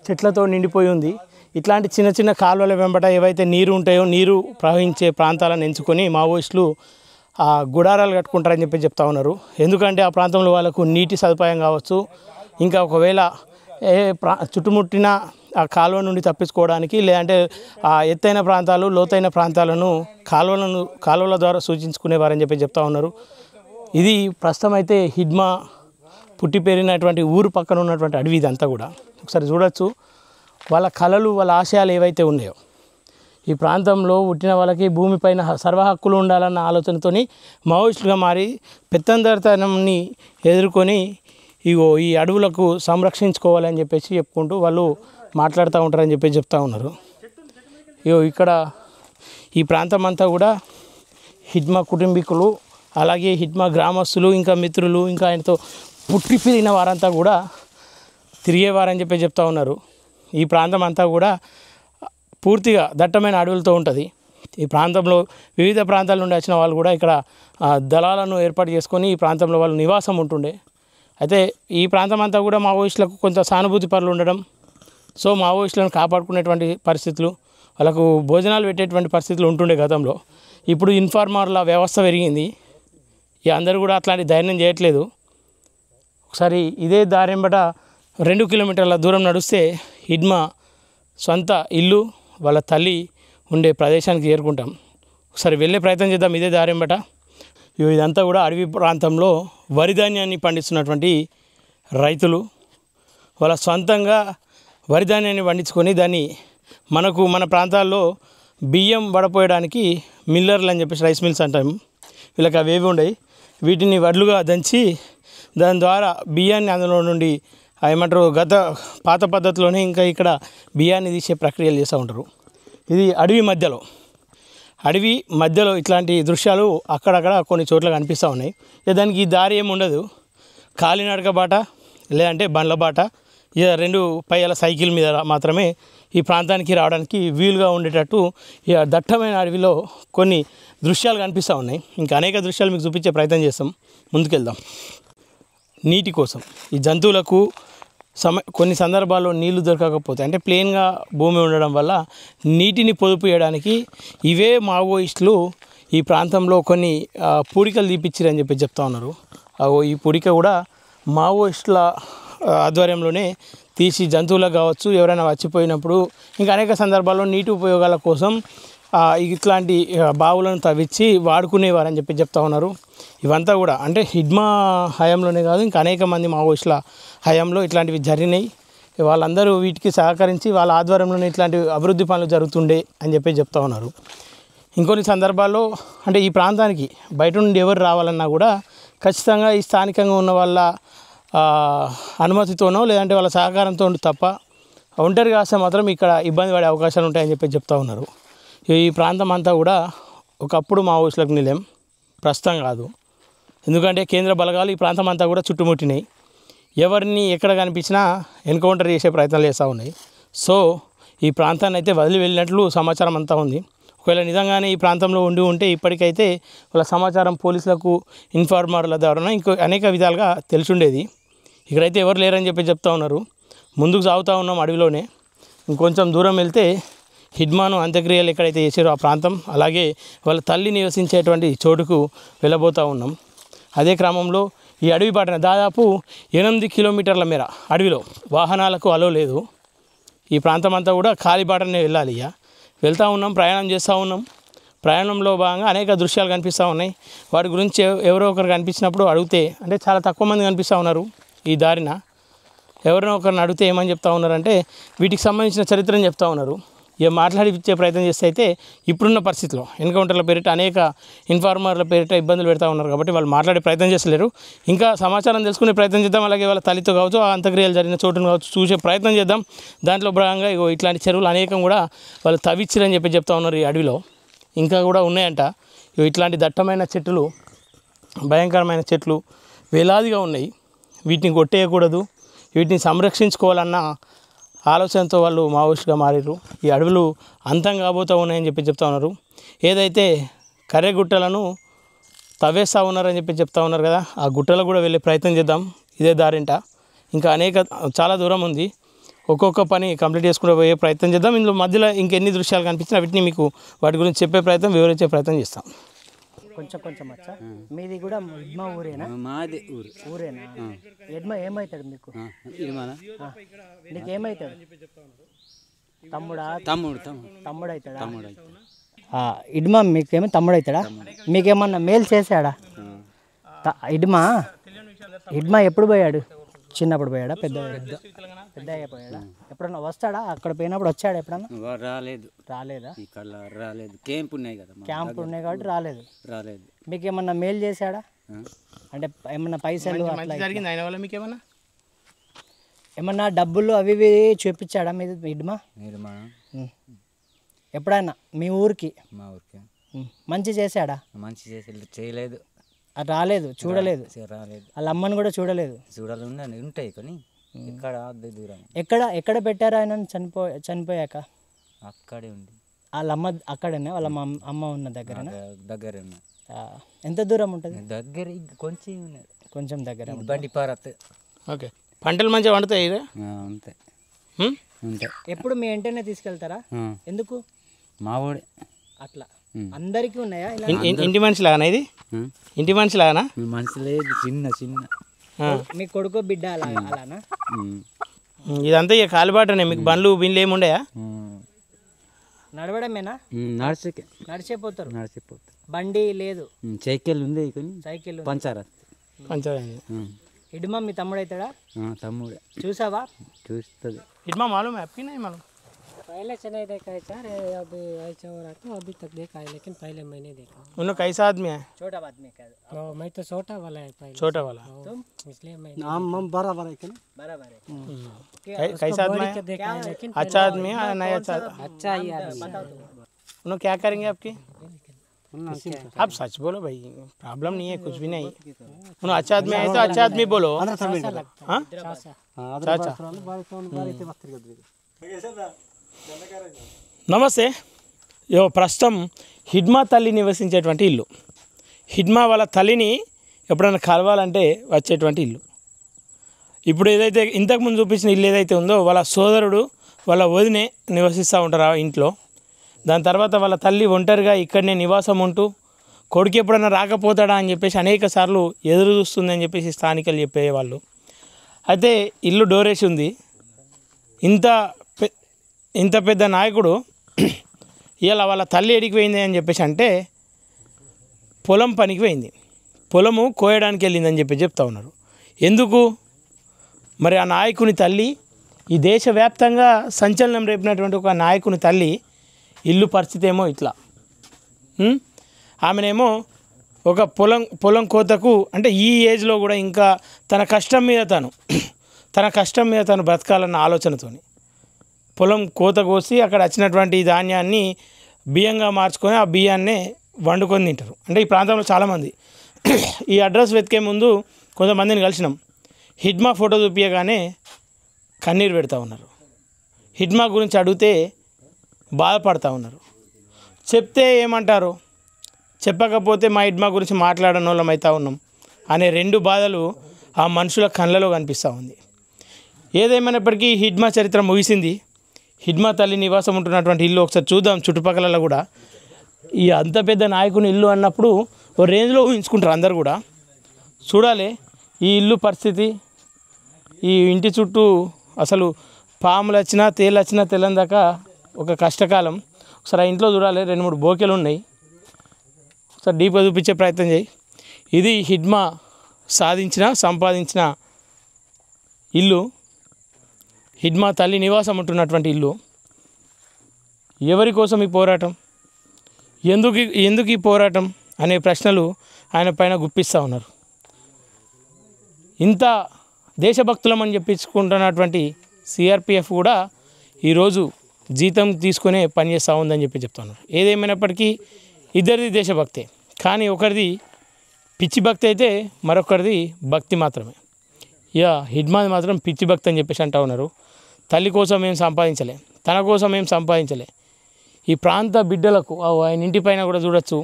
A: చెట్లతో నిండిపోయి ఉంది. ఇట్లాంటి చిన్న చిన్న కాలువల వెంబట ఏవైతే నీరు ఉంటాయో, నీరు ప్రవహించే ప్రాంతాలను ఎంచుకొని మావోయిస్టులు ఆ గుడారాలు కట్టుకుంటారని చెప్పి చెప్తా ఉన్నారు. ఎందుకంటే ఆ ప్రాంతంలో వాళ్ళకు నీటి సదుపాయం కావచ్చు, ఇంకా ఒకవేళ చుట్టుముట్టిన ఆ కాలువ నుండి తప్పించుకోవడానికి, లేదంటే ఆ ఎత్తైన ప్రాంతాలు, లోతైన ప్రాంతాలను కాలువల ద్వారా సూచించుకునేవారని చెప్పి చెప్తా ఉన్నారు. ఇది ప్రస్తుతం అయితే హిడ్మ పుట్టి పెరిగినటువంటి ఊరు పక్కన ఉన్నటువంటి అడవి ఇదంతా కూడా. ఒకసారి చూడొచ్చు వాళ్ళ కళలు, వాళ్ళ ఆశయాలు ఏవైతే ఉన్నాయో. ఈ ప్రాంతంలో పుట్టిన వాళ్ళకి భూమిపైన సర్వ హక్కులు ఉండాలన్న ఆలోచనతోని మావోయిస్టులుగా మారి పెత్తందరితనాన్ని ఎదుర్కొని ఈ అడవులకు సంరక్షించుకోవాలని చెప్పేసి చెప్పుకుంటూ వాళ్ళు మాట్లాడుతూ ఉంటారని చెప్పి చెప్తా ఉన్నారు. ఇక్కడ ఈ ప్రాంతం అంతా కూడా హిడ్మ కుటుంబీకులు, అలాగే హిడ్మ గ్రామస్తులు, ఇంకా మిత్రులు, ఇంకా ఆయనతో పుట్టి పెరిగిన వారంతా కూడా తిరిగేవారని చెప్పి చెప్తా ఉన్నారు. ఈ ప్రాంతం అంతా కూడా పూర్తిగా దట్టమైన అడవులతో ఉంటుంది. ఈ ప్రాంతంలో వివిధ ప్రాంతాల నుండి వచ్చిన వాళ్ళు కూడా ఇక్కడ దళాలను ఏర్పాటు చేసుకొని ఈ ప్రాంతంలో వాళ్ళు నివాసం ఉంటుండే. అయితే ఈ ప్రాంతం అంతా కూడా మావోయిస్టులకు కొంత సానుభూతి పరులు ఉండడం, సో మావోయిస్టులను కాపాడుకునేటువంటి పరిస్థితులు, వాళ్ళకు భోజనాలు పెట్టేటువంటి పరిస్థితులు ఉంటుండే గతంలో. ఇప్పుడు ఇన్ఫార్మర్ల వ్యవస్థ పెరిగింది, ఇక అందరూ కూడా అట్లాంటి ధైర్యం చేయట్లేదు. ఒకసారి ఇదే దారెంబట 2 కిలోమీటర్ల దూరం నడిస్తే హిడ్మ సొంత ఇల్లు, వాళ్ళ తల్లి ఉండే ప్రదేశానికి చేరుకుంటాం. ఒకసారి వెళ్ళే ప్రయత్నం చేద్దాం ఇదే దారెంబట. ఇదంతా కూడా అడవి ప్రాంతంలో వరి ధాన్యాన్ని పండిస్తున్నటువంటి రైతులు వాళ్ళ సొంతంగా వరి ధాన్యాన్ని పండించుకొని దాన్ని మన ప్రాంతాల్లో బియ్యం వడపోయడానికి మిల్లర్లు అని చెప్పేసి రైస్ మిల్స్ అంటాం. వీళ్ళకి అవేవి ఉండవు. వీటిని వడ్లుగా దంచి దాని ద్వారా బియ్యాన్ని అందులో నుండి ఏమంటారు పాత పద్ధతిలోనే ఇంకా ఇక్కడ బియ్యాన్ని తీసే ప్రక్రియలు చేస్తూ ఉంటారు. ఇది అడవి మధ్యలో ఇట్లాంటి దృశ్యాలు అక్కడక్కడ కొన్ని చోట్ల కనిపిస్తూ ఉన్నాయి. దానికి ఈ దారి ఏమి ఉండదు, కాలినడక బాట లేదంటే బండ్ల బాట, ఇక 2 పైల సైకిల్ మీద మాత్రమే ఈ ప్రాంతానికి రావడానికి వీలుగా ఉండేటట్టు ఇక దట్టమైన అడవిలో కొన్ని దృశ్యాలు కనిపిస్తూ ఉన్నాయి. ఇంకా అనేక దృశ్యాలు మీకు చూపించే ప్రయత్నం చేస్తాం. ముందుకెళ్దాం. నీటి కోసం ఈ జంతువులకు కొన్ని సందర్భాల్లో నీళ్లు దొరకకపోతే, అంటే ప్లెయిన్గా భూమి ఉండడం వల్ల నీటిని పొదుపు చేయడానికి ఇవే మావోయిస్టులు ఈ ప్రాంతంలో కొన్ని పూడికలు తీపిచ్చిరని చెప్పి చెప్తా ఉన్నారు. ఈ పూడిక కూడా మావోయిస్టుల ఆధ్వర్యంలోనే తీసి జంతువులకు కావచ్చు, ఎవరైనా వచ్చిపోయినప్పుడు, ఇంకా అనేక సందర్భాల్లో నీటి ఉపయోగాల కోసం ఇట్లాంటి బావులను తవ్వించి వాడుకునేవారని చెప్పి చెప్తా ఉన్నారు. ఇవంతా కూడా అంటే హిడ్మ హయాంలోనే కాదు, ఇంకా అనేక మంది మావోయిస్టుల హయాంలో ఇట్లాంటివి జరిగినాయి. వాళ్ళందరూ వీటికి సహకరించి వాళ్ళ ఆధ్వర్యంలోనే ఇట్లాంటి అభివృద్ధి పనులు జరుగుతుండే అని చెప్పి చెప్తా ఉన్నారు. ఇంకొన్ని సందర్భాల్లో అంటే ఈ ప్రాంతానికి బయట నుండి ఎవరు రావాలన్నా కూడా ఖచ్చితంగా ఈ స్థానికంగా ఉన్న వాళ్ళ అనుమతితోనో లేదంటే వాళ్ళ సహకారంతో తప్ప ఒంటరిగా వస్తే మాత్రం ఇక్కడ ఇబ్బంది పడే అవకాశాలు ఉంటాయని చెప్పి చెప్తా ఉన్నారు. ఈ ప్రాంతం అంతా కూడా ఒకప్పుడు మావోయిస్టులకు నిలయం, ప్రస్తుతం కాదు. ఎందుకంటే కేంద్ర బలగాలు ఈ ప్రాంతం అంతా కూడా చుట్టుముట్టినాయి. ఎవరిని ఎక్కడ కనిపించినా ఎన్కౌంటర్ చేసే ప్రయత్నాలు చేస్తూ ఉన్నాయి. సో ఈ ప్రాంతాన్ని అయితే వదిలి వెళ్ళినట్లు సమాచారం అంతా ఉంది. ఒకవేళ నిజంగానే ఈ ప్రాంతంలో ఉండి ఉంటే ఇప్పటికైతే వాళ్ళ సమాచారం పోలీసులకు, ఇన్ఫార్మర్ల ద్వారా ఇంకో అనేక విధాలుగా తెలిసి ఉండేది. ఇక్కడైతే ఎవరు లేరని చెప్పి చెప్తా ఉన్నారు. ముందుకు సాగుతూ ఉన్నాం అడవిలోనే. ఇంకొంచెం దూరం వెళ్తే హిడ్మాను అంత్యక్రియలు ఎక్కడైతే చేసారో ఆ ప్రాంతం, అలాగే వాళ్ళ తల్లి నివసించేటువంటి చోటుకు వెళ్ళబోతూ ఉన్నాం. అదే క్రమంలో ఈ అడవి బాటన దాదాపు 8 కిలోమీటర్ల మేర అడవిలో వాహనాలకు అలో లేదు. ఈ ప్రాంతం అంతా కూడా ఖాళీ బాటనే వెళ్ళాలి. ఇక వెళ్తూ ఉన్నాం, ప్రయాణం చేస్తూ ఉన్నాం. ప్రయాణంలో భాగంగా అనేక దృశ్యాలు కనిపిస్తూ ఉన్నాయి. వాటి గురించి ఎవరో ఒకరు కనిపించినప్పుడు అడిగితే, అంటే చాలా తక్కువ మంది కనిపిస్తూ ఉన్నారు ఈ దారిన. ఎవరినో ఒకరిని అడిగితే ఏమని చెప్తా ఉన్నారంటే వీటికి సంబంధించిన చరిత్రను చెప్తా ఉన్నారు. ఇక మాట్లాడిచ్చే ప్రయత్నం చేస్తే అయితే ఇప్పుడున్న పరిస్థితిలో ఎన్కౌంటర్ల పేరిట అనేక ఇన్ఫార్మర్ల పేరిట ఇబ్బందులు పెడతా ఉన్నారు కాబట్టి వాళ్ళు మాట్లాడే ప్రయత్నం చేస్తలేరు. ఇంకా సమాచారం తెలుసుకునే ప్రయత్నం చేద్దాం. అలాగే వాళ్ళ తల్లితో కావచ్చు, ఆ అంత్యక్రియలు జరిగిన చోటును కావచ్చు చూసే ప్రయత్నం చేద్దాం. దాంట్లో భాగంగా ఇట్లాంటి చెరువులు అనేకం కూడా వాళ్ళు తవ్విచ్చిరని చెప్పి చెప్తా ఉన్నారు. ఈ అడవిలో ఇంకా కూడా ఉన్నాయంట. ఇట్లాంటి దట్టమైన చెట్లు, భయంకరమైన చెట్లు వేలాదిగా ఉన్నాయి. వీటిని కొట్టేయకూడదు, వీటిని సంరక్షించుకోవాలన్న ఆలోచనతో వాళ్ళు మావోయిస్టుగా మారారు. ఈ అడవులు అంతం కాబోతూ ఉన్నాయని చెప్పి చెప్తా ఉన్నారు. ఏదైతే కర్రెగుట్టలను తవ్వేస్తూ ఉన్నారని చెప్పి చెప్తా ఉన్నారు కదా, ఆ గుట్టలకు కూడా వెళ్ళే ప్రయత్నం చేద్దాం. ఇదే దారింట ఇంకా చాలా దూరం ఉంది. ఒక్కొక్క పని కంప్లీట్ చేసుకుంటూ పోయే ప్రయత్నం చేద్దాం. ఇందులో మధ్యలో ఇంకెన్ని దృశ్యాలు కనిపించినా వీటిని మీకు వాటి గురించి చెప్పే ప్రయత్నం, వివరించే ప్రయత్నం చేస్తాం.
C: కొంచెం వచ్చా. మీది కూడా ఎడ్మా ఊరేనా?
D: మాది
C: ఊరేనా? ఎడ్మా ఏమవుతాడు మీకు? నీకేమవుతాడు? తమ్ముడు అవుతాడా? ఇడ్మా మీకేమో తమ్ముడు అవుతాడా? మీకేమన్నా మేలు చేశాడా? ఇడ్మా ఎప్పుడు పోయాడు? చిన్నప్పుడు పోయాడా? పెద్ద అయిపోయాడా? ఎప్పుడన్నా వస్తాడా? అక్కడ పోయినప్పుడు వచ్చాడా ఎప్పుడన్నా? రాలేదా?
D: రాలేదు. క్యాంప్ ఉన్నాయి
C: కాబట్టి రాలేదు. మీకేమన్నా మేలు చేశాడా? అంటే ఏమన్నా పైసలు అట్లా
A: జరిగింది ఆయన వల్ల మీకేమన్నా
C: ఏమన్నా డబ్బులు అవి ఇవి చూపించాడా మీద ఇడ్మా? ఎప్పుడైనా మీ ఊరికి మంచి చేశాడా?
D: చేయలేదు.
C: రాలేదు, చూడలేదు. వాళ్ళ అమ్మని కూడా చూడలేదు.
D: ఉంటాయి కానీ
C: ఎక్కడ పెట్టారా ఆయన చనిపోయాక?
D: అక్కడే ఉంది.
C: వాళ్ళ అమ్మ అక్కడనే, వాళ్ళ అమ్మ ఉన్న
D: దగ్గరే ఉన్నా.
C: ఎంత దూరం ఉంటుంది?
D: దగ్గర
C: కొంచెం దగ్గర.
D: బండి పారత్.
A: ఓకే. పంటలు మంచిగా వండుతాయి?
D: ఉంటాయి.
C: ఎప్పుడు మీ ఇంటనే తీసుకెళ్తారా? ఎందుకు?
D: మా ఊడే
C: అట్లా అందరికీ ఉన్నాయా?
A: ఇంటి మనిషి లాగానా ఇది? ఇంటి మనిషి లాగానా?
D: మనిషి లేదు, చిన్న
C: మీ కొడుకో బిడ్డ అలానా?
A: ఇదంతా ఇక కాలిబాటనే. మీకు బండ్లు బిన్లు ఏమి ఉండయా?
C: నడవడమేనా? నడిచిపోతారు. బండి లేదు.
D: సైకిల్ ఉంది.
C: పంచర్. ఇడ్మా మీ తమ్ముడు అవుతాడా?
D: తమ్ముడే.
C: చూసావా?
D: చూస్తుంది.
A: इडमा मालूम है आपकी? नहीं मालूम?
B: पहले से नहीं देखा है सर, अभी ऐसा हो रहा था, अभी तक देखा है, लेकिन पहले मैंने देखा।
A: उन्होंने कैसा आदमी है?
C: छोटा आदमी का?
B: मैं तो छोटा वाला है पहले।
A: छोटा वाला?
B: तुम? इसलिए मैं
C: नाम बराबर है क्या? बराबर है।
A: कैसा आदमी है?
B: देखा है, लेकिन
A: अच्छा आदमी है? नहीं अच्छा?
B: अच्छा ही आदमी।
A: उन्होंने क्या करेंगे आपकी? आप सच बोलो भाई, प्रॉब्लम नहीं है, कुछ भी नहीं। उन्होंने अच्छा आदमी है तो अच्छा आदमी बोलो। हाँ अच्छा। నమస్తే. ప్రస్తుతం హిడ్మా తల్లి నివసించేటువంటి ఇల్లు. హిడ్మా వాళ్ళ తల్లిని ఎప్పుడైనా కలవాలంటే వచ్చేటువంటి ఇల్లు. ఇప్పుడు ఏదైతే ఇంతకుముందు చూపించిన ఇల్లు ఏదైతే ఉందో వాళ్ళ సోదరుడు వాళ్ళ వదినే నివసిస్తూ ఉంటారు ఆ ఇంట్లో. దాని తర్వాత వాళ్ళ తల్లి ఒంటరిగా ఇక్కడనే నివాసం ఉంటూ కొడుకు ఎప్పుడైనా రాకపోతాడా అని చెప్పేసి అనేక సార్లు ఎదురు చూస్తుందని చెప్పేసి స్థానికులు చెప్పేవాళ్ళు. అయితే ఇల్లు డోరేసి ఉంది. ఇంత పెద్ద నాయకుడు ఇలా వాళ్ళ తల్లి ఎడికి పోయింది అని చెప్పేసి అంటే పొలం పనికి పోయింది, పొలము కోయడానికి వెళ్ళిందని చెప్పి చెప్తా ఉన్నారు. ఎందుకు మరి ఆ నాయకుని తల్లి, ఈ దేశవ్యాప్తంగా సంచలనం రేపినటువంటి ఒక నాయకుని తల్లి ఇల్లు పరిస్థితి ఏమో ఇట్లా. ఆమెనేమో ఒక పొలం కోతకు అంటే ఈ ఏజ్లో కూడా ఇంకా తన కష్టం మీద తను బ్రతకాలన్న ఆలోచనతోని పొలం కోత కోసి అక్కడ వచ్చినటువంటి ధాన్యాన్ని బియ్యంగా మార్చుకొని ఆ బియ్యాన్నే వండుకొని తింటారు. అంటే ఈ ప్రాంతంలో చాలామంది ఈ అడ్రస్ వెతికే ముందు కొంతమందిని కలిసినాం. హిడ్మా ఫోటో చూపించగానే కన్నీరు పెడతా ఉన్నారు. హిడ్మా గురించి అడిగితే బాధపడతా ఉన్నారు. చెప్తే ఏమంటారు, చెప్పకపోతే మా హిడ్మా గురించి మాట్లాడని వాళ్ళం అవుతా ఉన్నాం అనే రెండు బాధలు ఆ మనుషుల కళ్ళలో కనిపిస్తూ ఉంది. ఏదేమైనప్పటికీ హిడ్మా చరిత్ర ముగిసింది. హిడ్మా తల్లి నివాసం ఉంటున్నటువంటి ఇల్లు ఒకసారి చూద్దాం. చుట్టుపక్కల కూడా ఈ అంత పెద్ద నాయకుని ఇల్లు అన్నప్పుడు ఓ రేంజ్లో ఊహించుకుంటారు అందరు కూడా. చూడాలి ఈ ఇల్లు పరిస్థితి. ఈ ఇంటి చుట్టూ అసలు పాములు వచ్చినా తేలు వచ్చినా తెల్లందాకా ఒక కష్టకాలం. ఒకసారి ఆ ఇంట్లో చూడాలి, 2-3 బోకెలు ఉన్నాయి. ఒకసారి డీప్గా చూపించే ప్రయత్నం చేయి. ఇది హిడ్మా సంపాదించిన ఇల్లు. హిడ్మా తల్లి నివాసం ఉంటున్నటువంటి ఇల్లు. ఎవరి కోసం ఈ పోరాటం, ఎందుకు ఈ పోరాటం అనే ప్రశ్నలు ఆయన పైన గుప్పిస్తూ ఉన్నారు. ఇంత దేశభక్తులమని చెప్పించుకుంటున్నటువంటి సిఆర్పిఎఫ్ కూడా ఈరోజు జీతం తీసుకునే పనిచేస్తూ ఉందని చెప్తున్నారు. ఏదేమైనప్పటికీ ఇద్దరిది దేశభక్తే, కానీ ఒకరిది పిచ్చి భక్తి అయితే మరొకరిది భక్తి మాత్రమే. ఇక హిడ్మాది మాత్రం పిచ్చి భక్తి అని చెప్పేసి అంటూ ఉన్నారు. తల్లి కోసం ఏం సంపాదించలే, తన కోసం ఏం సంపాదించలే. ఈ ప్రాంత బిడ్డలకు ఆయన ఇంటి పైన కూడా చూడొచ్చు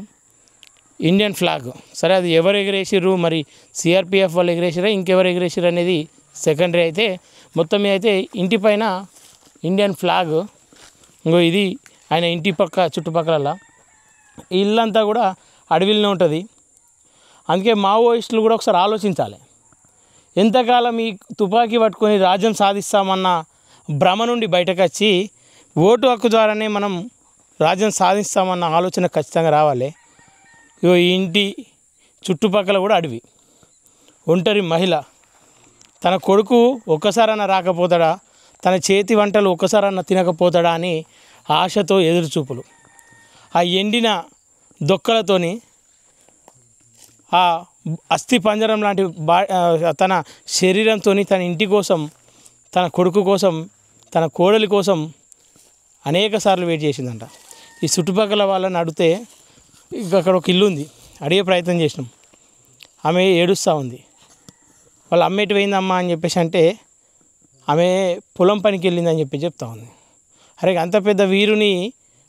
A: ఇండియన్ ఫ్లాగ్. సరే అది ఎవరు ఎగిరేసిర్రు, మరి సిఆర్పిఎఫ్ వాళ్ళు ఎగిరేసిరా ఇంకెవరు ఎగిరేసిర్రు అనేది సెకండరీ. అయితే మొత్తం మీద అయితే ఇంటి పైన ఇండియన్ ఫ్లాగ్. ఇంకో ఇది ఆయన ఇంటి చుట్టుపక్కల ఇల్లంతా కూడా అడవిలోనే ఉంటుంది. అందుకే మావోయిస్టులు కూడా ఒకసారి ఆలోచించాలి. ఎంతకాలం ఈ తుపాకీ పట్టుకొని రాజ్యం సాధిస్తామన్న భ్రమ నుండి బయటకు వచ్చి ఓటు హక్కు ద్వారానే మనం రాజ్యం సాధిస్తామన్న ఆలోచన ఖచ్చితంగా రావాలి. ఈ ఇంటి చుట్టుపక్కల కూడా అడవి. ఒంటరి మహిళ తన కొడుకు ఒక్కసారన్నా రాకపోతాడా, తన చేతి వంటలు ఒక్కసారన్నా తినకపోతాడా అని ఆశతో ఎదురుచూపులు. ఆ ఎండిన దొక్కలతోని ఆ అస్థి పంజరం లాంటి తన శరీరంతో తన ఇంటి కోసం, తన కొడుకు కోసం, తన కోడలి కోసం అనేక సార్లు వెయిట్ చేసిందంట. ఈ చుట్టుపక్కల వాళ్ళని అడిగితే అక్కడ ఒక ఇల్లు ఉంది, అడిగే ప్రయత్నం చేసినాం. ఆమె ఏడుస్తూ ఉంది. వాళ్ళు అమ్మేటి పోయిందమ్మా అని చెప్పేసి అంటే ఆమె పొలం పనికి వెళ్ళిందని చెప్తా ఉంది. అరే అంత పెద్ద వీరుని,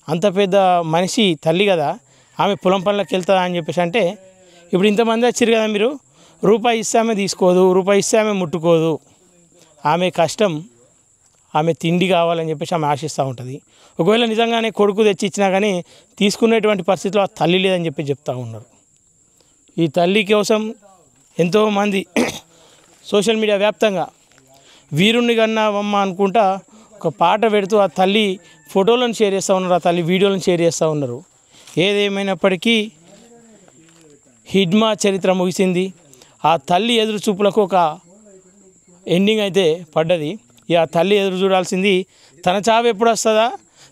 A: అంత పెద్ద మనిషి తల్లి కదా, ఆమె పొలం పనులకు వెళ్తుందా అని చెప్పేసి అంటే, ఇప్పుడు ఇంతమంది వచ్చారు కదా, మీరు రూపాయి ఇస్తే ఆమె తీసుకోదు, రూపాయి ఇస్తే ఆమె ముట్టుకోదు. ఆమె కష్టం, ఆమె తిండి కావాలని చెప్పేసి ఆమె ఆశిస్తూ ఉంటుంది. ఒకవేళ నిజంగానే కొడుకు తెచ్చి ఇచ్చినా కానీ తీసుకునేటువంటి పరిస్థితిలో ఆ తల్లి లేదని చెప్తా ఉన్నారు. ఈ తల్లి కోసం ఎంతోమంది సోషల్ మీడియా వ్యాప్తంగా వీరుణ్ణి కన్నావమ్మ అనుకుంటా ఒక పాట పెడుతూ ఆ తల్లి ఫోటోలను షేర్ చేస్తూ ఉన్నారు, ఆ తల్లి వీడియోలను షేర్ చేస్తూ ఉన్నారు. ఏదేమైనప్పటికీ హిడ్మా చరిత్ర ముగిసింది. ఆ తల్లి ఎదురు చూపులకు ఒక ఎండింగ్ అయితే పడ్డది. ఇక ఆ తల్లి ఎదురు చూడాల్సింది తన చావు ఎప్పుడు వస్తుందా,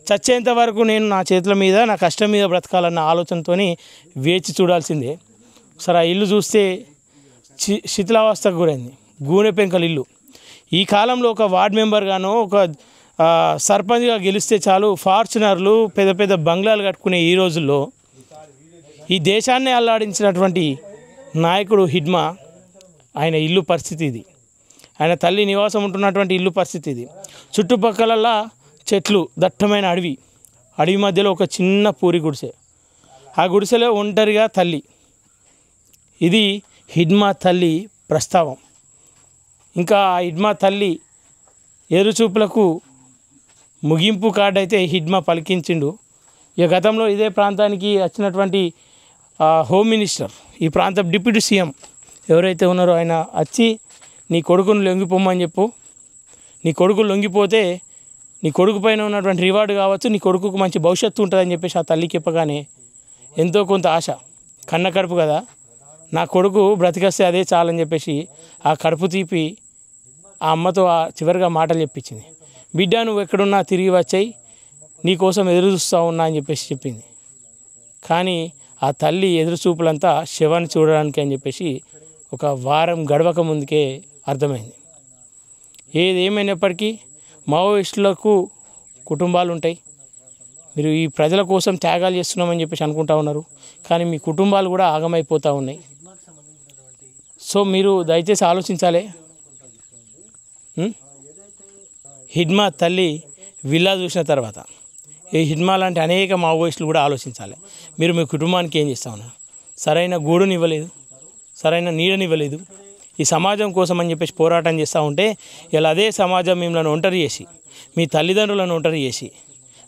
A: చచ్చేంత వరకు నేను నా చేతుల మీద, నా కష్టం మీద బ్రతకాలన్న ఆలోచనతో వేచి చూడాల్సిందే. సరే ఆ ఇల్లు చూస్తే శిథిలావస్థకు గురైంది. గూనె పెంకల ఇల్లు. ఈ కాలంలో ఒక వార్డ్ మెంబర్గానో ఒక సర్పంచ్గా గెలిస్తే చాలు ఫార్చునర్లు, పెద్ద పెద్ద బంగ్లాలు కట్టుకునే ఈ రోజుల్లో ఈ దేశాన్ని అల్లాడించినటువంటి నాయకుడు హిడ్మా. ఆయన ఇల్లు పరిస్థితి ఇది. ఆయన తల్లి నివాసం ఉంటున్నటువంటి ఇల్లు పరిస్థితి ఇది. చుట్టుపక్కల చెట్లు, దట్టమైన అడవి, అడవి మధ్యలో ఒక చిన్న పూరి గుడిసె. ఆ గుడిసెలో ఒంటరిగా తల్లి. ఇది హిడ్మా తల్లి ప్రస్తావం. ఇంకా ఆ హిడ్మా తల్లి ఎదురుచూపులకు ముగింపు కార్డు అయితే హిడ్మా పలికించిండు. ఇక గతంలో ఇదే ప్రాంతానికి వచ్చినటువంటి హోమ్ మినిస్టర్, ఈ ప్రాంత డిప్యూటీ సీఎం ఎవరైతే ఉన్నారో ఆయన వచ్చి నీ కొడుకును లొంగిపోమని చెప్పు, నీ కొడుకు లొంగిపోతే నీ కొడుకు పైన ఉన్నటువంటి రివార్డు కావచ్చు, నీ కొడుకుకు మంచి భవిష్యత్తు ఉంటుందని చెప్పేసి ఆ తల్లికి చెప్పగానే ఎంతో కొంత ఆశ, కన్న కడుపు కదా, నా కొడుకు బ్రతికేస్తే అదే చాలని చెప్పేసి ఆ కడుపు తీపి ఆ అమ్మతో చివరిగా మాటలు చెప్పించింది. బిడ్డ నువ్వు ఎక్కడున్నా తిరిగి వచ్చాయి, నీ కోసం ఎదురు చూస్తూ ఉన్నా అని చెప్పేసి చెప్పింది. కానీ ఆ తల్లి ఎదురు చూపులంతా శవాన్ని చూడడానికి అని చెప్పేసి ఒక వారం గడవక ముందుకే అర్థమైంది. ఏదేమైనప్పటికీ మావోయిస్టులకు కుటుంబాలు ఉంటాయి. మీరు ఈ ప్రజల కోసం త్యాగాలు చేస్తున్నామని చెప్పేసి అనుకుంటా ఉన్నారు, కానీ మీ కుటుంబాలు కూడా ఆగమైపోతూ ఉన్నాయి. సో మీరు దయచేసి ఆలోచించాలి. హిడ్మా తల్లి విల్లా చూసిన తర్వాత ఈ హిడ్మా లాంటి అనేక మావోయిస్టులు కూడా ఆలోచించాలి. మీరు మీ కుటుంబానికి ఏం చేస్తూ ఉన్నారు? సరైన గూడునివ్వలేదు, సరైన నీడనివ్వలేదు. ఈ సమాజం కోసం అని చెప్పేసి పోరాటం చేస్తూ ఉంటే ఇలా అదే సమాజం మిమ్మల్ని ఒంటరి చేసి, మీ తల్లిదండ్రులను ఒంటరి చేసి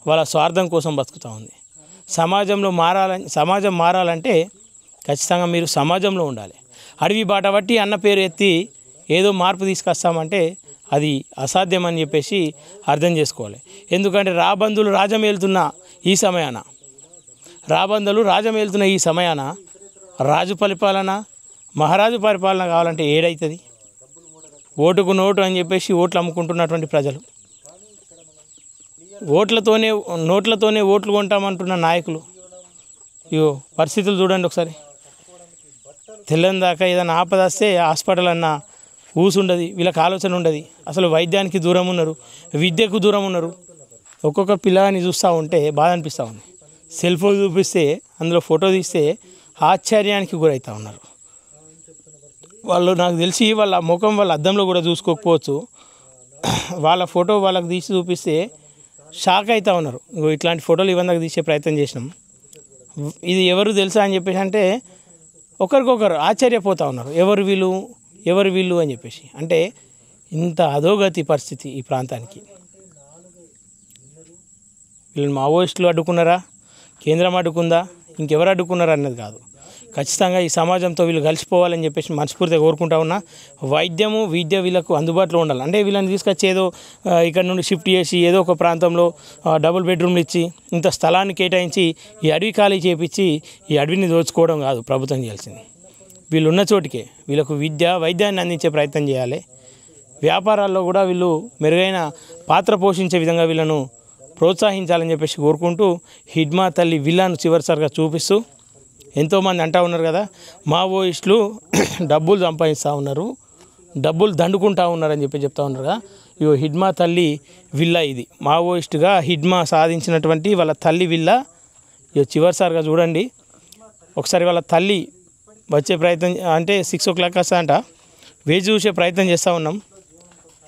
A: వాళ్ళ స్వార్థం కోసం బతుకుతూ ఉంది. సమాజం మారాలంటే ఖచ్చితంగా మీరు సమాజంలో ఉండాలి. అడవి బాట బట్టి అన్న పేరు ఎత్తి ఏదో మార్పు తీసుకొస్తామంటే అది అసాధ్యం అని చెప్పేసి అర్థం చేసుకోవాలి. ఎందుకంటే రాబందులు రాజమేలుతున్న ఈ సమయాన రాజు పరిపాలన, మహారాజు పరిపాలన కావాలంటే ఏడవుతుంది? ఓటుకు నోటు అని చెప్పేసి ఓట్లు అమ్ముకుంటున్నటువంటి ప్రజలు, నోట్లతోనే ఓట్లు కొంటామంటున్న నాయకులు, ఇగో పరిస్థితులు చూడండి ఒకసారి. తెల్లని దాకా ఏదైనా ఆపద వస్తే హాస్పిటల్ అన్న ఊసుండదు, వీళ్ళకి ఆలోచన ఉండదు. అసలు వైద్యానికి దూరం ఉన్నారు, విద్యకు దూరం ఉన్నారు. ఒక్కొక్క పిల్లని చూస్తూ ఉంటే బాధ అనిపిస్తూ ఉంది. సెల్ ఫోన్ చూపిస్తే, అందులో ఫోటో తీస్తే ఆశ్చర్యానికి గురవుతూ ఉన్నారు. వాళ్ళు నాకు తెలిసి వాళ్ళ ముఖం వాళ్ళ అద్దంలో కూడా చూసుకోకపోవచ్చు. వాళ్ళ ఫోటో వాళ్ళకి తీసి చూపిస్తే షాక్ అవుతూ ఉన్నారు. ఇట్లాంటి ఫోటోలు ఇవన్నీ తీసే ప్రయత్నం చేసినాం. ఇది ఎవరు తెలుసా అని చెప్పేసి అంటే ఒకరికొకరు ఆశ్చర్యపోతూ ఉన్నారు, ఎవరు వీళ్ళు అని చెప్పేసి. అంటే ఇంత అధోగతి పరిస్థితి ఈ ప్రాంతానికి. వీళ్ళని మావోయిస్టులు అడ్డుకున్నారా, కేంద్రం అడ్డుకుందా, ఇంకెవరు అడ్డుకున్నారా అన్నది కాదు. ఖచ్చితంగా ఈ సమాజంతో వీళ్ళు కలిసిపోవాలని చెప్పేసి మనస్ఫూర్తిగా కోరుకుంటా ఉన్నా. వైద్యము విద్య వీళ్ళకు అందుబాటులో ఉండాలి. అంటే వీళ్ళని తీసుకొచ్చి ఏదో ఇక్కడ నుండి షిఫ్ట్ చేసి ఏదో ఒక ప్రాంతంలో డబుల్ బెడ్రూమ్లు ఇచ్చి ఇంత స్థలాన్ని కేటాయించి ఈ అడవి ఖాళీ చేపించి ఈ అడవిని దోచుకోవడం కాదు ప్రభుత్వం చేయాల్సింది. వీళ్ళు ఉన్న చోటికే వీళ్ళకు వైద్యాన్ని అందించే ప్రయత్నం చేయాలి. వ్యాపారాల్లో కూడా వీళ్ళు మెరుగైన పాత్ర పోషించే విధంగా వీళ్ళను ప్రోత్సహించాలని చెప్పేసి కోరుకుంటూ హిడ్మా తల్లి విల్లాను చివరిసారిగా చూపిస్తూ, ఎంతోమంది అంటూ ఉన్నారు కదా మావోయిస్టులు డబ్బులు సంపాదిస్తూ ఉన్నారు, డబ్బులు దండుకుంటూ ఉన్నారని చెప్పి చెప్తా ఉన్నారు కదా. ఇగో హిడ్మా తల్లి విల్లా, ఇది మావోయిస్టుగా హిడ్మా సాధించినటువంటి వాళ్ళ తల్లి విల్లా. ఇక చివరిసారిగా చూడండి ఒకసారి. వాళ్ళ తల్లి వచ్చే ప్రయత్నం అంటే 6 o'clock వస్తా వేచి చూసే ప్రయత్నం చేస్తూ ఉన్నాం.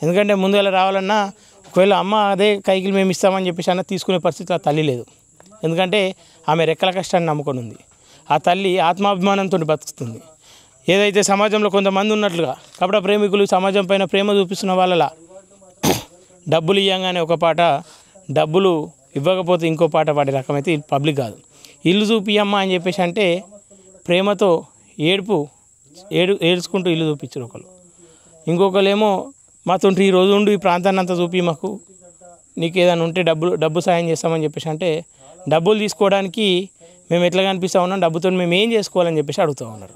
A: ఎందుకంటే ముందుగా రావాలన్నా ఒకవేళ అమ్మ అదే కైకిలు మేము ఇస్తామని చెప్పేసి అన్న తీసుకునే పరిస్థితి ఆ తల్లి లేదు. ఎందుకంటే ఆమె రెక్కల కష్టాన్ని నమ్ముకొని ఉంది. ఆ తల్లి ఆత్మాభిమానంతో బతుకుతుంది. ఏదైతే సమాజంలో కొంతమంది ఉన్నట్లుగా కపట ప్రేమికులు సమాజం పైన ప్రేమ చూపిస్తున్న వాళ్ళలా డబ్బులు ఇవ్వగానే ఒక పాట, డబ్బులు ఇవ్వకపోతే ఇంకో పాట పాడే రకమైతే పబ్లిక్ కాదు. ఇల్లు చూపియమ్మా అని చెప్పేసి అంటే ప్రేమతో ఏడ్చుకుంటూ ఇల్లు చూపించారు ఒకరు. ఇంకొకరు ఏమో మాతో ఈ రోజు ఉండి ఈ ప్రాంతాన్ని అంతా చూపి మాకు నీకు ఏదైనా ఉంటే డబ్బు సాయం చేస్తామని చెప్పేసి అంటే డబ్బులు తీసుకోవడానికి మేము ఎట్లా కనిపిస్తూ ఉన్నాం, డబ్బుతో మేము ఏం చేసుకోవాలని చెప్పేసి అడుగుతూ ఉన్నారు.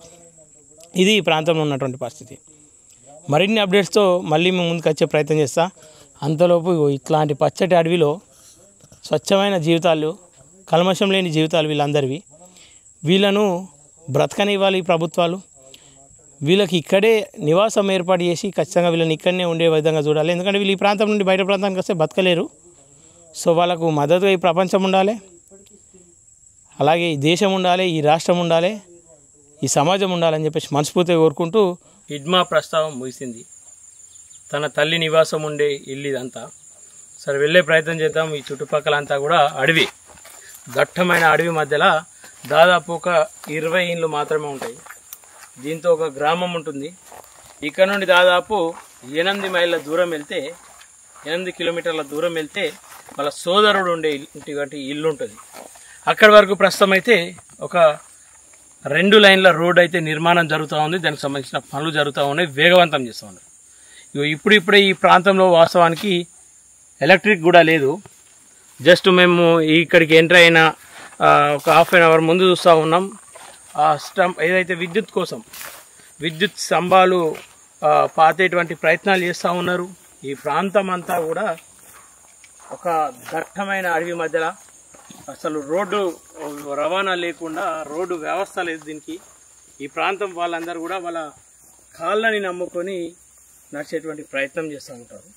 A: ఇది ఈ ప్రాంతంలో ఉన్నటువంటి పరిస్థితి. మరిన్ని అప్డేట్స్తో మళ్ళీ మేము ముందుకు వచ్చే ప్రయత్నం చేస్తా. అంతలోపు ఇట్లాంటి పచ్చటి అడవిలో స్వచ్ఛమైన జీవితాలు, కల్మషం లేని జీవితాలు వీళ్ళందరివి. వీళ్ళను బ్రతకనివ్వాలి ఈ ప్రభుత్వాలు. వీళ్ళకి ఇక్కడే నివాసం ఏర్పాటు చేసి ఖచ్చితంగా వీళ్ళని ఇక్కడనే ఉండే విధంగా చూడాలి. ఎందుకంటే వీళ్ళు ఈ ప్రాంతం నుండి బయట ప్రాంతానికి వస్తే బతకలేరు. సో వాళ్ళకు మద్దతుగా ఈ ప్రపంచం ఉండాలి, అలాగే ఈ దేశం ఉండాలి, ఈ రాష్ట్రం ఉండాలి, ఈ సమాజం ఉండాలని చెప్పేసి మనస్ఫూర్తిగా కోరుకుంటూ హిడ్మా ప్రస్తావం ముగిసింది. తన తల్లి నివాసం ఉండే ఇల్లు ఇదంతా. సరే వెళ్ళే ప్రయత్నం చేద్దాం. ఈ చుట్టుపక్కల అంతా కూడా అడవి, దట్టమైన అడవి మధ్యలో దాదాపు ఒక 20 ఇండ్లు మాత్రమే ఉంటాయి. దీంతో ఒక గ్రామం ఉంటుంది. ఇక్కడ నుండి దాదాపు 8 మైళ్ళ దూరం వెళ్తే, 8 కిలోమీటర్ల దూరం వెళ్తే వాళ్ళ సోదరుడు ఉండే ఇల్లు ఉంటుంది. అక్కడి వరకు ప్రస్తుతం అయితే ఒక 2 లైన్ల రోడ్ అయితే నిర్మాణం జరుగుతూ ఉంది. దానికి సంబంధించిన పనులు జరుగుతూ ఉన్నాయి, వేగవంతం చేస్తూ ఉన్నారు. ఇప్పుడిప్పుడే ఈ ప్రాంతంలో వాస్తవానికి ఎలక్ట్రిక్ కూడా లేదు. జస్ట్ మేము ఇక్కడికి ఎంటర్ అయిన ఒక ½ an hour ముందు చూస్తూ ఉన్నాం. ఆ స్టంప్ ఏదైతే విద్యుత్ స్తంభాలు పాతేటువంటి ప్రయత్నాలు చేస్తూ ఉన్నారు. ఈ ప్రాంతం అంతా కూడా ఒక దట్టమైన అడవి మధ్యలో, అసలు రోడ్డు రవాణా లేకుండా, రోడ్డు వ్యవస్థ లేదు దీనికి. ఈ ప్రాంతం వాళ్ళందరూ కూడా వాళ్ళ కాళ్ళని నమ్ముకొని నడిచేటువంటి ప్రయత్నం చేస్తూ ఉంటారు.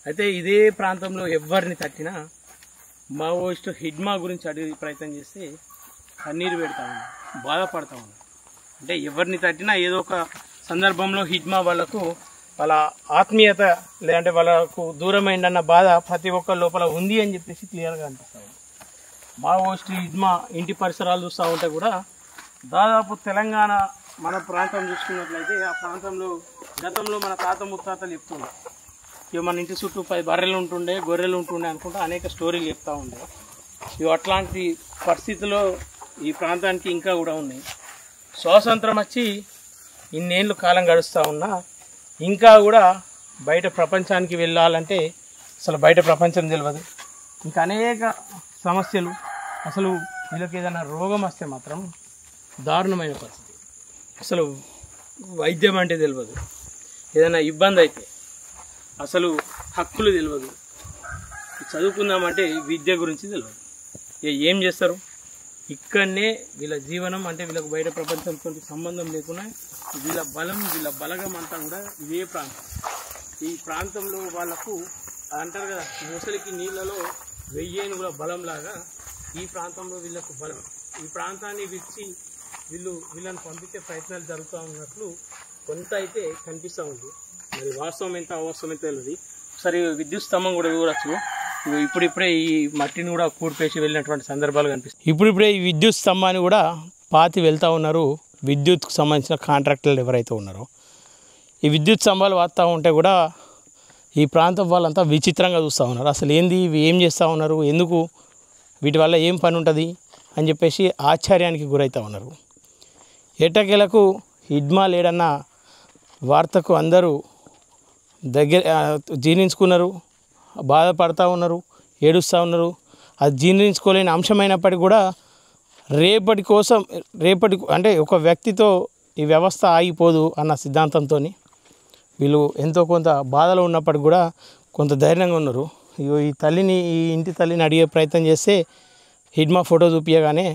A: అయితే ఇదే ప్రాంతంలో ఎవరిని తట్టినా మావోయిస్టు హిడ్మా గురించి అడిగే ప్రయత్నం చేస్తే కన్నీరు పెడతా ఉన్నారు, బాధపడతా ఉన్నారు. అంటే ఎవరిని తట్టినా ఏదో ఒక సందర్భంలో హిడ్మా వాళ్ళకు వాళ్ళ ఆత్మీయత లేదంటే వాళ్ళకు దూరమైందన్న బాధ ప్రతి ఒక్కరి లోపల ఉంది అని చెప్పేసి క్లియర్గా అనిపిస్తుంది. మావోయిస్టు హిడ్మా ఇంటి పరిసరాలు చూస్తూ ఉంటే కూడా దాదాపు తెలంగాణ మన ప్రాంతం చూసుకున్నట్లయితే ఆ ప్రాంతంలో గతంలో మన తాత ముత్తాతలు చెప్తున్నారు, ఇక మన ఇంటి చుట్టూ 10 బర్రెలు ఉంటుండే, గొర్రెలు ఉంటుండే అనుకుంటా అనేక స్టోరీలు చెప్తూ ఉండే. ఇవి అట్లాంటి పరిస్థితుల్లో ఈ ప్రాంతానికి ఇంకా కూడా ఉన్నాయి. స్వాతంత్రం వచ్చి ఇన్నేళ్ళు కాలం గడుస్తూ ఉన్నా ఇంకా కూడా బయట ప్రపంచానికి వెళ్ళాలంటే అసలు బయట ప్రపంచం తెలియదు. ఇంకా అనేక సమస్యలు, అసలు వీళ్ళకి ఏదైనా రోగం వస్తే మాత్రం దారుణమైన పరిస్థితి. అసలు వైద్యం అంటే తెలియదు, ఏదైనా ఇబ్బంది అయితే అసలు హక్కులు తెలియదు, చదువుకుందామంటే విద్య గురించి తెలియదు. ఏం చేస్తారు ఇక్కడనే వీళ్ళ జీవనం, అంటే వీళ్ళకు బయట ప్రపంచంతో సంబంధం లేకుండా వీళ్ళ బలం వీళ్ళ బలగం అంతా కూడా ఇదే ప్రాంతం. ఈ ప్రాంతంలో వాళ్ళకు అంటారు కదా, ముసలికి నీళ్ళలో 1000 ఏనుగుల బలంలాగా ఈ ప్రాంతంలో వీళ్ళకు బలం. ఈ ప్రాంతాన్ని విడిచి వీళ్ళని పంపించే ప్రయత్నాలు జరుగుతూ ఉన్నట్లు కొంత అయితే కనిపిస్తూ ఉంది. మరి వాస్తవం ఎంత అవాస్తవం ఎంత తెలియదు. ఒకసారి విద్యుత్ స్తంభం కూడా చూడవచ్చు. ఇప్పుడిప్పుడే ఈ మట్టిని కూడా కూడిపేసి వెళ్ళినటువంటి సందర్భాలు కనిపిస్తాయి. ఇప్పుడిప్పుడే ఈ విద్యుత్ స్తంభాన్ని కూడా పాతి వెళ్తూ ఉన్నారు విద్యుత్కు సంబంధించిన కాంట్రాక్టర్లు ఎవరైతే ఉన్నారో. ఈ విద్యుత్ స్తంభాలు వాడుతూ ఉంటే కూడా ఈ ప్రాంతం వాళ్ళంతా విచిత్రంగా చూస్తూ ఉన్నారు. అసలు ఏంది, ఇవి ఏం చేస్తూ ఉన్నారు, ఎందుకు, వీటి వల్ల ఏం పని ఉంటుంది అని చెప్పేసి ఆశ్చర్యానికి గురవుతూ ఉన్నారు. ఎట్టకేలకు హిడ్మా లేడన్న వార్తకు అందరూ జీర్ణించుకున్నారు, బాధపడతా ఉన్నారు, ఏడుస్తూ ఉన్నారు. అది జీర్ణించుకోలేని అంశమైనప్పటికీ కూడా రేపటి అంటే ఒక వ్యక్తితో ఈ వ్యవస్థ ఆగిపోదు అన్న సిద్ధాంతంతో వీళ్ళు ఎంతో కొంత బాధలో ఉన్నప్పటికి కూడా కొంత ధైర్యంగా ఉన్నారు. ఈ ఇంటి తల్లిని అడిగే ప్రయత్నం చేస్తే హిడ్మా ఫోటో చూపించగానే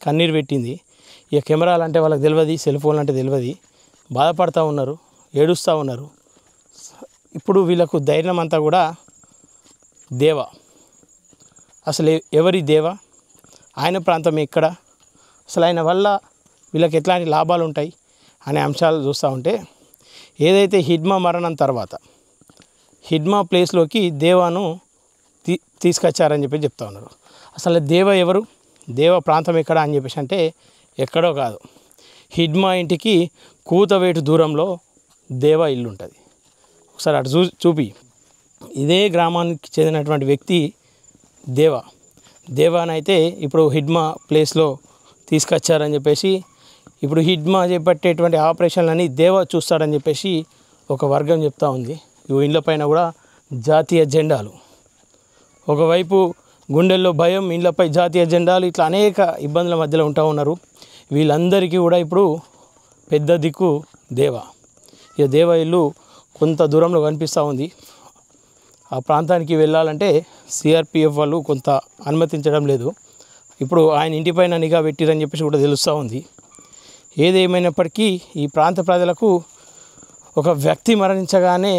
A: కన్నీరు పెట్టింది. ఇక కెమెరాలు అంటే వాళ్ళకి తెలియదు, సెల్ ఫోన్లు అంటే తెలియదు, బాధపడుతూ ఉన్నారు, ఏడుస్తూ ఉన్నారు. ఇప్పుడు వీళ్ళకు ధైర్యం అంతా కూడా దేవ. అసలు ఎవరి దేవ, ఆయన ప్రాంతం ఎక్కడ, అసలు ఆయన వల్ల వీళ్ళకి ఎట్లాంటి లాభాలు ఉంటాయి అనే అంశాలు చూస్తూ ఉంటే, ఏదైతే హిడ్మా మరణం తర్వాత హిడ్మా ప్లేస్లోకి దేవాను తీసుకొచ్చారని చెప్పి చెప్తా ఉన్నారు. అసలు దేవ ఎవరు, దేవ ప్రాంతం ఎక్కడ అని చెప్పేసి అంటే ఎక్కడో కాదు, హిడ్మా ఇంటికి కూతవేటు దూరంలో దేవ ఇల్లు ఉంటుంది. ఒకసారి అటు చూపి ఇదే గ్రామానికి చెందినటువంటి వ్యక్తి దేవానైతే ఇప్పుడు హిడ్మా ప్లేస్లో తీసుకొచ్చారని చెప్పేసి, ఇప్పుడు హిడ్మా చేపట్టేటువంటి ఆపరేషన్లని దేవ చూస్తాడని చెప్పేసి ఒక వర్గం చెప్తా ఉంది. ఈ ఇండ్ల పైన కూడా జాతీయ జెండాలు, ఒకవైపు గుండెల్లో భయం, ఇండ్లపై జాతీయ జెండాలు, ఇట్లా అనేక ఇబ్బందుల మధ్యలో ఉంటా ఉన్నారు. వీళ్ళందరికీ కూడా ఇప్పుడు పెద్ద దిక్కు దేవ. ఇక దేవ ఇల్లు కొంత దూరంలో కనిపిస్తూ ఉంది. ఆ ప్రాంతానికి వెళ్ళాలంటే సిఆర్పిఎఫ్ వాళ్ళు కొంత అనుమతించడం లేదు. ఇప్పుడు ఆయన ఇంటిపైన నిఘా పెట్టిరని చెప్పేసి కూడా తెలుస్తూ ఉంది. ఏదేమైనప్పటికీ ఈ ప్రాంత ప్రజలకు ఒక వ్యక్తి మరణించగానే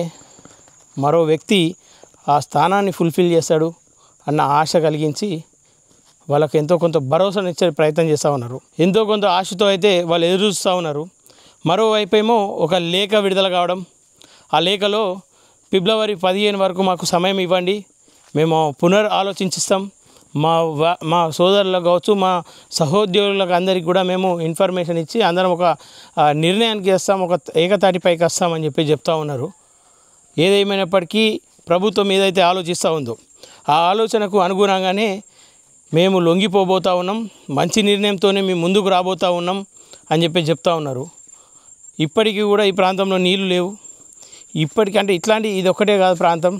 A: మరో వ్యక్తి ఆ స్థానాన్ని ఫుల్ఫిల్ చేస్తాడు అన్న ఆశ కలిగించి వాళ్ళకు ఎంతో కొంత భరోసానిచ్చే ప్రయత్నం చేస్తూ ఉన్నారు. ఎంతో కొంత ఆశతో అయితే వాళ్ళు ఎదురు చూస్తూ ఉన్నారు. మరోవైపు ఏమో ఒక లేఖ విడుదల కావడం, ఆ లేఖలో ఫిబ్రవరి 15 వరకు మాకు సమయం ఇవ్వండి, మేము ఆలోచించిస్తాం, మా సోదరులకు కావచ్చు, మా సహోద్యోగులకు అందరికీ కూడా మేము ఇన్ఫర్మేషన్ ఇచ్చి అందరం ఒక నిర్ణయానికి వస్తాం, ఒక ఏకతాటిపైకి వస్తామని చెప్పి చెప్తా ఉన్నారు. ఏదేమైనప్పటికీ ప్రభుత్వం ఏదైతే ఆలోచిస్తూ ఉందో ఆ ఆలోచనకు అనుగుణంగానే మేము లొంగిపోబోతూ ఉన్నాం, మంచి నిర్ణయంతోనే మేము ముందుకు రాబోతూ ఉన్నాం అని చెప్పి చెప్తా ఉన్నారు. ఇప్పటికీ కూడా ఈ ప్రాంతంలో నీళ్లు లేవు. ఇప్పటికంటే ఇది ఒక్కటే కాదు ప్రాంతం,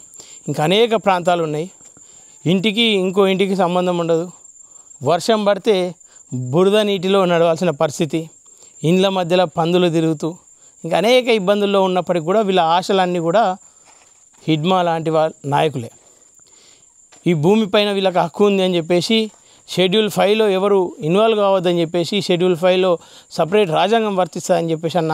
A: ఇంకా అనేక ప్రాంతాలు ఉన్నాయి. ఇంకో ఇంటికి సంబంధం ఉండదు. వర్షం పడితే బురద నీటిలో నడవాల్సిన పరిస్థితి, ఇండ్ల మధ్యలో పందులు తిరుగుతూ ఇంకా అనేక ఇబ్బందుల్లో ఉన్నప్పటికీ కూడా వీళ్ళ ఆశలన్నీ కూడా హిడ్మా లాంటి నాయకులే. ఈ భూమిపైన వీళ్ళకి హక్కు ఉంది అని చెప్పేసి షెడ్యూల్ 5లో ఎవరు ఇన్వాల్వ్ కావద్దని చెప్పేసి, షెడ్యూల్ 5లో సపరేట్ రాజ్యాంగం వర్తిస్తుందని చెప్పేసి అన్న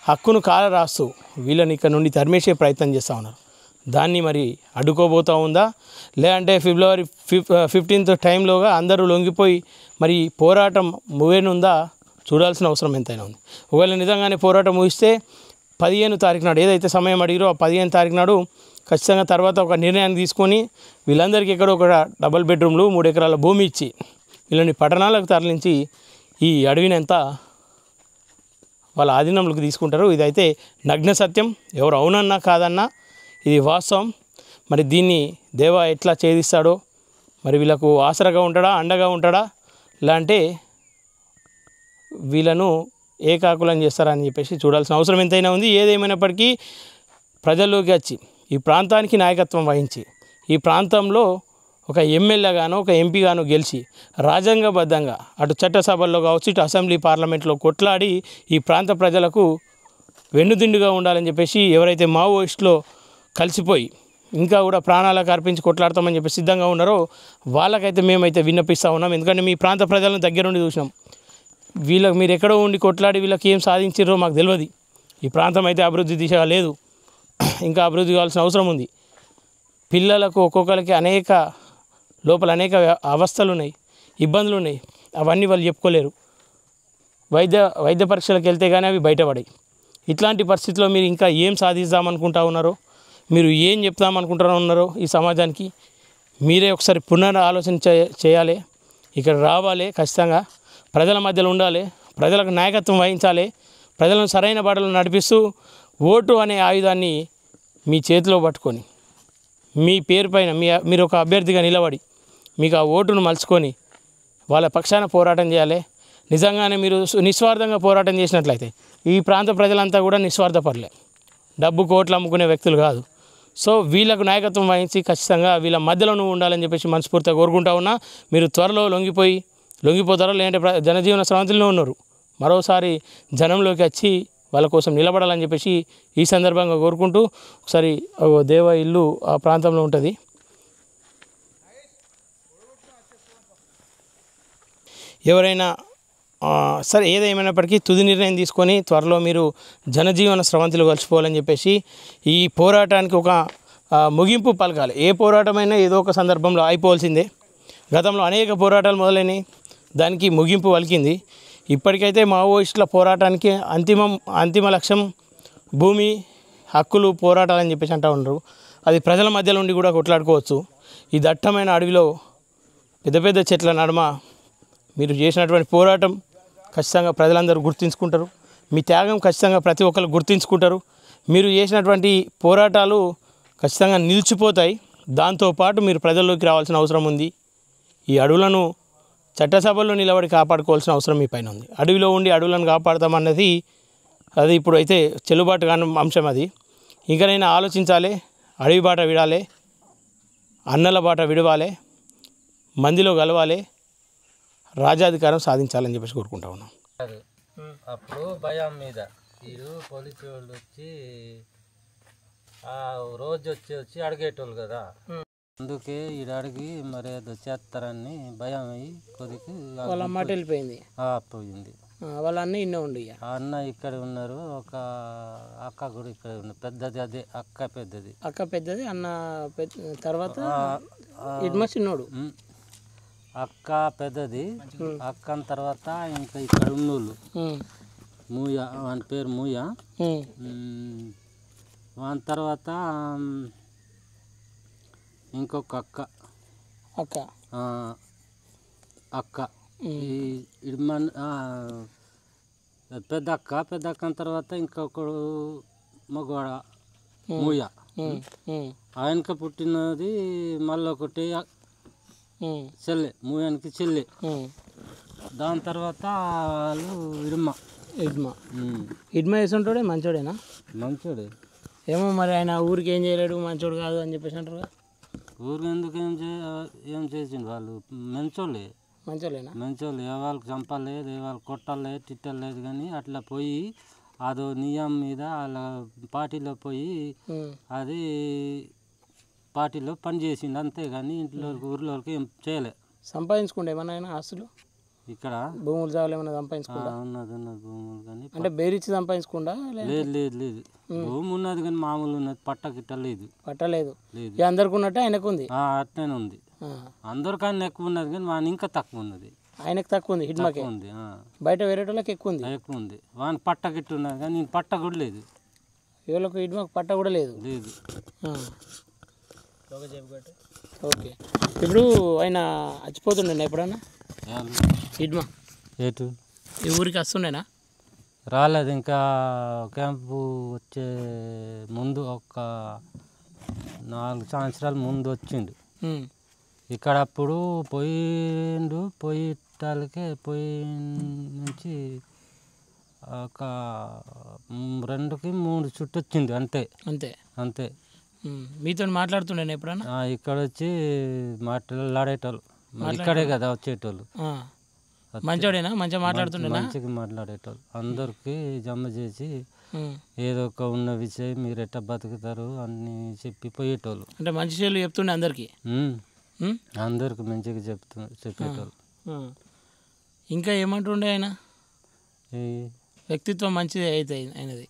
A: హక్కును కాల రాస్తూ వీళ్ళని ఇక్కడ నుండి తరిమేసే ప్రయత్నం చేస్తూ ఉన్నారు. దాన్ని మరి అడ్డుకోబోతూ ఉందా, లేదంటే ఫిబ్రవరి 15th టైంలోగా అందరూ లొంగిపోయి మరి పోరాటం ముగినుందా చూడాల్సిన అవసరం ఎంతైనా ఉంది. ఒకవేళ నిజంగానే పోరాటం ముగిస్తే 15 తారీఖు నాడు ఏదైతే సమయం అడిగిరో ఆ 15 తారీఖు నాడు ఖచ్చితంగా తర్వాత ఒక నిర్ణయాన్ని తీసుకొని వీళ్ళందరికీ ఎక్కడో ఒక డబుల్ బెడ్రూమ్లు 3 ఎకరాల భూమి ఇచ్చి వీళ్ళని పట్టణాలకు తరలించి ఈ అడవిని అంతా వాళ్ళ ఆధీనంలోకి తీసుకుంటారు. ఇదైతే నగ్న సత్యం, ఎవరు అవునన్నా కాదన్నా ఇది వాస్తవం. మరి దీన్ని దేవా ఎట్లా ఛేదిస్తాడో, మరి వీళ్ళకు ఆసరగా ఉంటాడా, అండగా ఉంటాడా, లేదంటే వీళ్ళను ఏకాకులం చేస్తారని చెప్పేసి చూడాల్సిన అవసరం ఎంతైనా ఉంది. ఏదేమైనప్పటికీ ప్రజల్లోకి వచ్చి ఈ ప్రాంతానికి నాయకత్వం వహించి ఈ ప్రాంతంలో ఒక ఎమ్మెల్యేగానో ఒక ఎంపీగానో గెలిచి రాజ్యాంగబద్ధంగా అటు చట్టసభల్లో కావచ్చు ఇటు అసెంబ్లీ పార్లమెంట్లో కొట్లాడి ఈ ప్రాంత ప్రజలకు వెన్నుదిండుగా ఉండాలని చెప్పేసి ఎవరైతే మావోయిస్టులో కలిసిపోయి ఇంకా కూడా ప్రాణాలకు అర్పించి కొట్లాడతామని చెప్పి సిద్ధంగా ఉన్నారో వాళ్ళకైతే మేమైతే విన్నపిస్తూ ఉన్నాం. ఎందుకంటే మీ ప్రాంత ప్రజలను దగ్గరుండి చూసినాం. వీళ్ళకి మీరు ఎక్కడో ఉండి కొట్లాడి వీళ్ళకి ఏం సాధించారో మాకు తెలియదు. ఈ ప్రాంతం అయితే అభివృద్ధి దిశగా లేదు, ఇంకా అభివృద్ధి కావాల్సిన అవసరం ఉంది. పిల్లలకు ఒక్కొక్కరికి లోపల అనేక అవస్థలు ఉన్నాయి, ఇబ్బందులు ఉన్నాయి. అవన్నీ వాళ్ళు చెప్పుకోలేరు. వైద్య పరీక్షలకు వెళ్తే కానీ అవి బయటపడాయి. ఇట్లాంటి పరిస్థితుల్లో మీరు ఇంకా ఏం సాధిద్దామనుకుంటా ఉన్నారో, మీరు ఏం చెప్తామనుకుంటున్నారో ఈ సమాజానికి మీరే ఒకసారి ఆలోచన చేయాలి. ఇక్కడ రావాలి, ఖచ్చితంగా ప్రజల మధ్యలో ఉండాలి, ప్రజలకు నాయకత్వం వహించాలి, ప్రజలను సరైన బాటలో నడిపిస్తూ ఓటు అనే ఆయుధాన్ని మీ చేతిలో పట్టుకొని మీ పేరు పైన మీరు ఒక అభ్యర్థిగా నిలబడి మీకు ఆ ఓటును మలుచుకొని వాళ్ళ పక్షాన పోరాటం చేయాలి. నిజంగానే మీరు నిస్వార్థంగా పోరాటం చేసినట్లయితే ఈ ప్రాంత ప్రజలంతా కూడా నిస్వార్థపడలే, డబ్బు కోట్లు అమ్ముకునే వ్యక్తులు కాదు. సో వీళ్ళకు నాయకత్వం వహించి ఖచ్చితంగా వీళ్ళ మధ్యలో నువ్వు ఉండాలని చెప్పేసి మనస్ఫూర్తిగా కోరుకుంటా ఉన్నా. మీరు త్వరలో లొంగిపోతారో లేదంటే జనజీవన స్రవంతిలో ఉన్నారు, మరోసారి జనంలోకి వచ్చి వాళ్ళ కోసం నిలబడాలని చెప్పేసి ఈ సందర్భంగా కోరుకుంటూ ఒకసారి దేవ ఇల్లు ఆ ప్రాంతంలో ఉంటుంది. ఎవరైనా సరే ఏదేమైనప్పటికీ తుది నిర్ణయం తీసుకొని త్వరలో మీరు జనజీవన స్రవంతిలో కలిసిపోవాలని చెప్పేసి ఈ పోరాటానికి ఒక ముగింపు పలకాలి. ఏ పోరాటమైనా ఏదో ఒక సందర్భంలో అయిపోవాల్సిందే. గతంలో అనేక పోరాటాలు మొదలైనవి, దానికి ముగింపు పలికింది. ఇప్పటికైతే మావోయిస్టుల పోరాటానికి అంతిమ లక్ష్యం భూమి హక్కులు పోరాటాలని చెప్పేసి అంటూ ఉన్నారు. అది ప్రజల మధ్యలో ఉండి కూడా కొట్లాడుకోవచ్చు. ఈ దట్టమైన అడవిలో పెద్ద పెద్ద చెట్ల నడుమ మీరు చేసినటువంటి పోరాటం ఖచ్చితంగా ప్రజలందరూ గుర్తించుకుంటారు. మీ త్యాగం ఖచ్చితంగా ప్రతి ఒక్కరు గుర్తించుకుంటారు. మీరు చేసినటువంటి పోరాటాలు ఖచ్చితంగా నిలిచిపోతాయి. దాంతోపాటు మీరు ప్రజల్లోకి రావాల్సిన అవసరం ఉంది. ఈ అడవులను చట్టసభల్లో నిలబడి కాపాడుకోవాల్సిన అవసరం మీ పైన ఉంది. అడవిలో ఉండి అడవులను కాపాడతామన్నది అది ఇప్పుడు అయితే చెల్లుబాటు కాని అంశం. అది ఇంకనైనా ఆలోచించాలి. అడవి బాట విడాలి, అన్నల బాట విడవాలి, మందిలో కలవాలి, రాజ్యాధికారం సాధించాలని చెప్పేసి కోరుకుంటా ఉన్నాం.
E: అప్పుడు భయం మీద వీరు పోలీసు వాళ్ళు వచ్చి రోజు వచ్చి అడిగేటోళ్ళు కదా, అందుకే ఈడ అడిగి మరి ఏదో చేస్తారని భయం అయ్యి కొద్దికి
A: వాళ్ళ మాట వెళ్ళిపోయింది.
E: పోయింది.
A: వాళ్ళ అన్న ఇన్నో ఉండి
E: ఆ అన్న ఇక్కడ ఉన్నారు, ఒక అక్క కూడా ఇక్కడ ఉన్నారు. పెద్దది అదే అక్క పెద్దది
A: అన్న తర్వాత చిన్నోడు.
E: అక్క పెద్దది, అక్క తర్వాత ఇంకా ఇక్కడ ఉన్నోళ్ళు మూయ, వాని పేరు మూయ. వాని తర్వాత ఇంకొక అక్క పెద్ద అక్క తర్వాత ఇంకొకడు మగవాడ మూయ. ఆయనకి పుట్టినది మళ్ళీ ఒకటి చెల్లె, మూయానికి చెల్లె. దాని తర్వాత వాళ్ళు
A: ఇడ్మ వేసుంటాడే మంచోడేనా?
E: మంచోడే.
A: ఏమో మరి ఆయన ఊరికి ఏం చేయలేడు, మంచోడు కాదు అని చెప్పేసి అంటారు కదా.
E: ఊరికి ఎందుకు ఏం చేసిండు? వాళ్ళు మంచోళ్ళేనా? మంచోళ్ళు. ఏ వాళ్ళకి చంపలేదు, ఏ వాళ్ళు కొట్టలేదు, తిట్టలేదు. కానీ అట్లా పోయి అదో నియమం మీద వాళ్ళ పార్టీలో పోయి అది పార్టీలో పని చేసిండు అంతేగాని ఇంట్లో ఊర్లోకి ఏం చేయలే.
A: సంపాదించుకుంటే ఏమన్నా ఆస్తులు
E: ఇక్కడ
A: భూములు జాగాలు ఏమైనా సంపాదించుకుంటా
E: ఉన్నది భూములు కానీ
A: అంటే బేరిచ్చి సంపాదించుకుంటా
E: లేదు లేదు లేదు భూమి ఉన్నది కానీ మామూలు ఉన్నది పట్ట గిట్ట లేదు
A: పట్టలేదు
E: లేదు
A: ఇక అందరికి ఉన్నట్టే ఆయనకు ఉంది
E: అట్లనే ఉంది అందరికన్నా ఎక్కువ ఉన్నది కానీ వాని ఇంకా తక్కువ ఉన్నది
A: ఆయనకు తక్కువ ఉంది హిడ్మాకే
E: ఉంది
A: బయట వేరే వాళ్ళకి ఎక్కువ ఉంది
E: ఎక్కువ ఉంది వాని పట్ట గిట్ట ఉన్నది కానీ నేను పట్ట కూడా లేదు
A: వీళ్ళకు హిడ్మాకు పట్ట కూడా లేదు
E: లేదు
A: ఓకే ఇప్పుడు ఆయన చచ్చిపోతుండే ఎప్పుడన్నా హిడ్మా
E: ఏటు
A: ఈ ఊరికి వస్తుండేనా
E: రాలేదు ఇంకా క్యాంపు వచ్చే ముందు ఒక 4 సంవత్సరాల ముందు వచ్చిండు ఇక్కడ అప్పుడు పోయిటాలకే పొయ్యి నుంచి ఒక 2కి 3 చుట్టూ వచ్చింది అంతే
A: అంతే
E: అంతే
A: మీతో మాట్లాడుతుండే ఎప్పుడన్నా
E: ఇక్కడ వచ్చి మాట్లాడేటోళ్ళు ఇక్కడే కదా వచ్చేటోళ్ళు
A: మంచోడేనా మంచిగా మాట్లాడుతుండే
E: మంచిగా మాట్లాడేటోళ్ళు అందరికి జమ చేసి ఏదో ఒక ఉన్న విషయం మీరు ఎట్లా బతుకుతారు అన్ని చెప్పి పోయేటోళ్ళు
A: అంటే మంచి చేలు చెప్తుండే అందరికి
E: అందరికి మంచిగా చెప్పేటోళ్ళు
A: ఇంకా ఏమంటుండే ఆయన వ్యక్తిత్వం మంచిది అయితే ఆయనది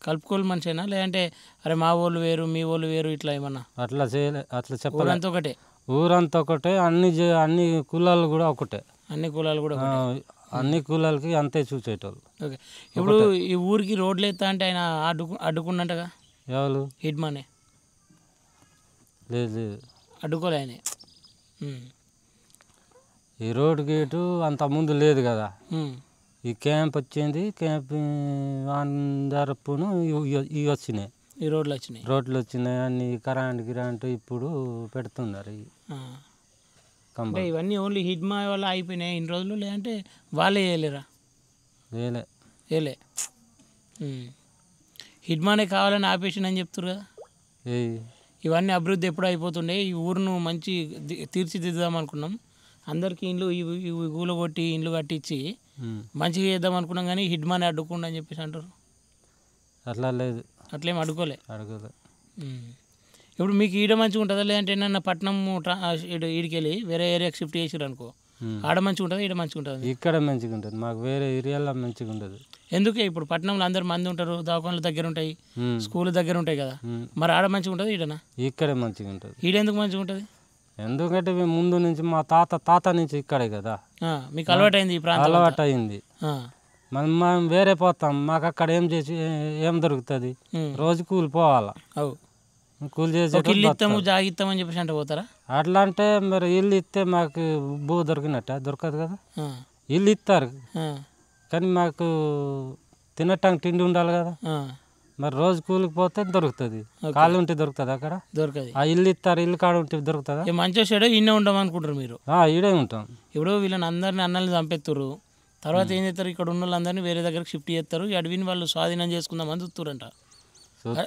A: కలుపుకోలు మనిషేనా లేదంటే అరే మా వాళ్ళు వేరు మీ వాళ్ళు వేరు ఇట్లా ఏమన్నా
E: అట్లా చేయలే అట్లా చెప్పాలి
A: ఊరంతా ఒకటే
E: ఊరంతా ఒకటే అన్ని కులాలు కూడా ఒకటే
A: అన్ని కులాలు కూడా
E: అన్ని కులాలకి అంతే చూసేటోళ్ళు
A: ఓకే ఇప్పుడు ఈ ఊరికి రోడ్లు ఎత్తా అంటే ఆయన అడ్డుకున్నట్టుగా
E: ఎవరు
A: హిడ్మానే
E: లేదు లేదు
A: అడ్డుకోలే ఆయన
E: ఈ రోడ్ గేటు అంత ముందు లేదు కదా ఈ క్యాంప్ వచ్చింది క్యాంప్ తరపును ఇవి వచ్చినాయి
A: ఈ రోడ్లు
E: వచ్చినాయి అన్ని కరెంట్ ఇప్పుడు పెడుతున్నారు
A: అంటే ఇవన్నీ ఓన్లీ హిడ్మా వల్ల అయిపోయినాయి ఇన్ని రోజులు లేదంటే వాళ్ళే వేయలేరా వేయలే హిడ్మానే కావాలని ఆపేషన్ అని చెప్తారు కదా ఇవన్నీ అభివృద్ధి ఎప్పుడు అయిపోతుండే ఈ ఊరును మంచి తీర్చిదిద్దాం అనుకున్నాం అందరికీ ఇండ్లు ఈ ఊళ్ళో కొట్టి ఇండ్లు కట్టించి మంచిగా చేద్దాం అనుకున్నాం కానీ హిడ్మానే అడ్డుకుండా అని చెప్పేసి అంటారు
E: అట్లా లేదు
A: అట్లేం అడుకోలే ఇప్పుడు మీకు ఈడ మంచిగా ఉంటుందా లేదంటే ఏమన్నా పట్నం ఈడికి వెళ్ళి వేరే ఏరియాకి షిఫ్ట్ చేసారు అనుకో ఆడ మంచిగా ఉంటుందా ఈడ మంచిగా ఉంటుంది
E: ఇక్కడ మంచిగా ఉంటుంది మాకు వేరే ఏరియాలో మంచిగా ఉండదు
A: ఎందుకే ఇప్పుడు పట్టణంలో అందరు మంది ఉంటారు దవాఖానలు దగ్గర ఉంటాయి స్కూల్ దగ్గర ఉంటాయి కదా మరి ఆడ మంచిగా ఉంటుంది ఈడనా
E: ఇక్కడే మంచిగా ఉంటుంది
A: ఈడెందుకు మంచిగా ఉంటుంది
E: ఎందుకంటే మేము ముందు నుంచి మా తాత నుంచి ఇక్కడే కదా
A: మీకు అలవాటైంది
E: అలవాటు అయింది మనం వేరే పోతాం మాకు అక్కడ ఏం దొరుకుతుంది రోజు కూలి పోవాలా కూలి చేసి
A: ఇల్లు ఇస్తాము జాగిస్తామని చెప్పేసి అంటే పోతారా
E: అట్లా అంటే మరి ఇల్లు ఇస్తే మాకు భూ దొరకదు కదా ఇల్లు ఇస్తారు కానీ మాకు తినటానికి తిండి ఉండాలి కదా మరి రోజు కూలికి పోతే దొరుకుతుంది కాళ్ళు ఉంటే దొరుకుతుంది అక్కడ
A: దొరకదు
E: ఆ ఇల్లు ఇస్తారు ఇల్లు కాడ ఉంటే దొరుకుతుందా
A: మంచిగా చెడు ఇన్నే ఉంటాం అనుకుంటారు మీరు
E: ఈడే ఉంటాం
A: ఇప్పుడు వీళ్ళని అందరిని అన్నల్ని చంపెత్తురు తర్వాత ఏం చేస్తారు ఇక్కడ ఉన్న వాళ్ళందరినీ వేరే దగ్గరకు షిఫ్ట్ చేస్తారు ఈ అడవిని వాళ్ళు స్వాధీనం చేసుకుందామని చూస్తారంట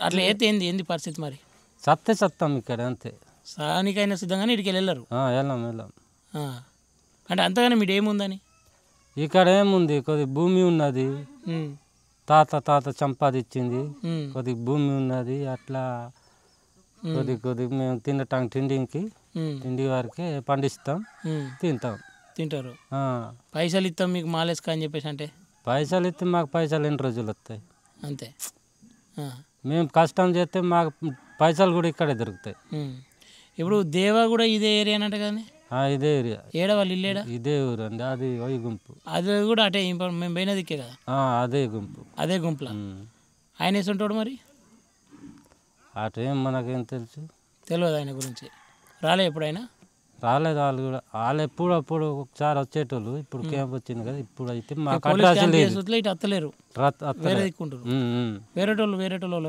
A: అట్లా అయితే ఏంది పరిస్థితి మరి
E: సత్తాం ఇక్కడ అంతే
A: సానికైనా సిద్ధంగానే ఇక్కడికి వెళ్ళరు
E: వెళ్ళాం
A: అంటే అంతగానే మీరు ఏముందని
E: ఇక్కడ ఏముంది కొద్ది భూమి ఉన్నది తాత సంపాదించింది కొద్ది భూమి ఉన్నది అట్లా కొద్ది మేము తినటానికి తిండి వారికి పండిస్తాం
A: తింటారు పైసలు ఇస్తాం మీకు మాలేసుకా అని చెప్పేసి అంటే
E: పైసలు ఇస్తే మాకు పైసలు ఎన్ని రోజులు వస్తాయి
A: అంతే
E: మేము కష్టం చేస్తే మాకు పైసలు కూడా ఇక్కడే దొరుకుతాయి
A: ఇప్పుడు దేవా కూడా ఇదే ఏరియా అంట కదండి
E: ఇదే ఏరియా
A: ఏడా వాళ్ళు ఇల్లేడా
E: ఇదే ఊరు అండి అది గుంపు
A: అది కూడా అటే మేము పోయిన దిక్కే కదా అదే గుంపులా ఆయన వేసుంటాడు మరి
E: అటేం మనకేం తెలుసు
A: తెలియదు ఆయన గురించి ఎప్పుడైనా
E: రాలేదు వాళ్ళు ఎప్పుడు ఒకసారి వచ్చేటోళ్ళు ఇప్పుడు క్యాంప్ వచ్చింది కదా ఇప్పుడు అయితే మాకు అడ్రస్ లేదు
A: ఇటు అత్తలేరు వేరే దిక్కుంటారు వేరేటోళ్ళు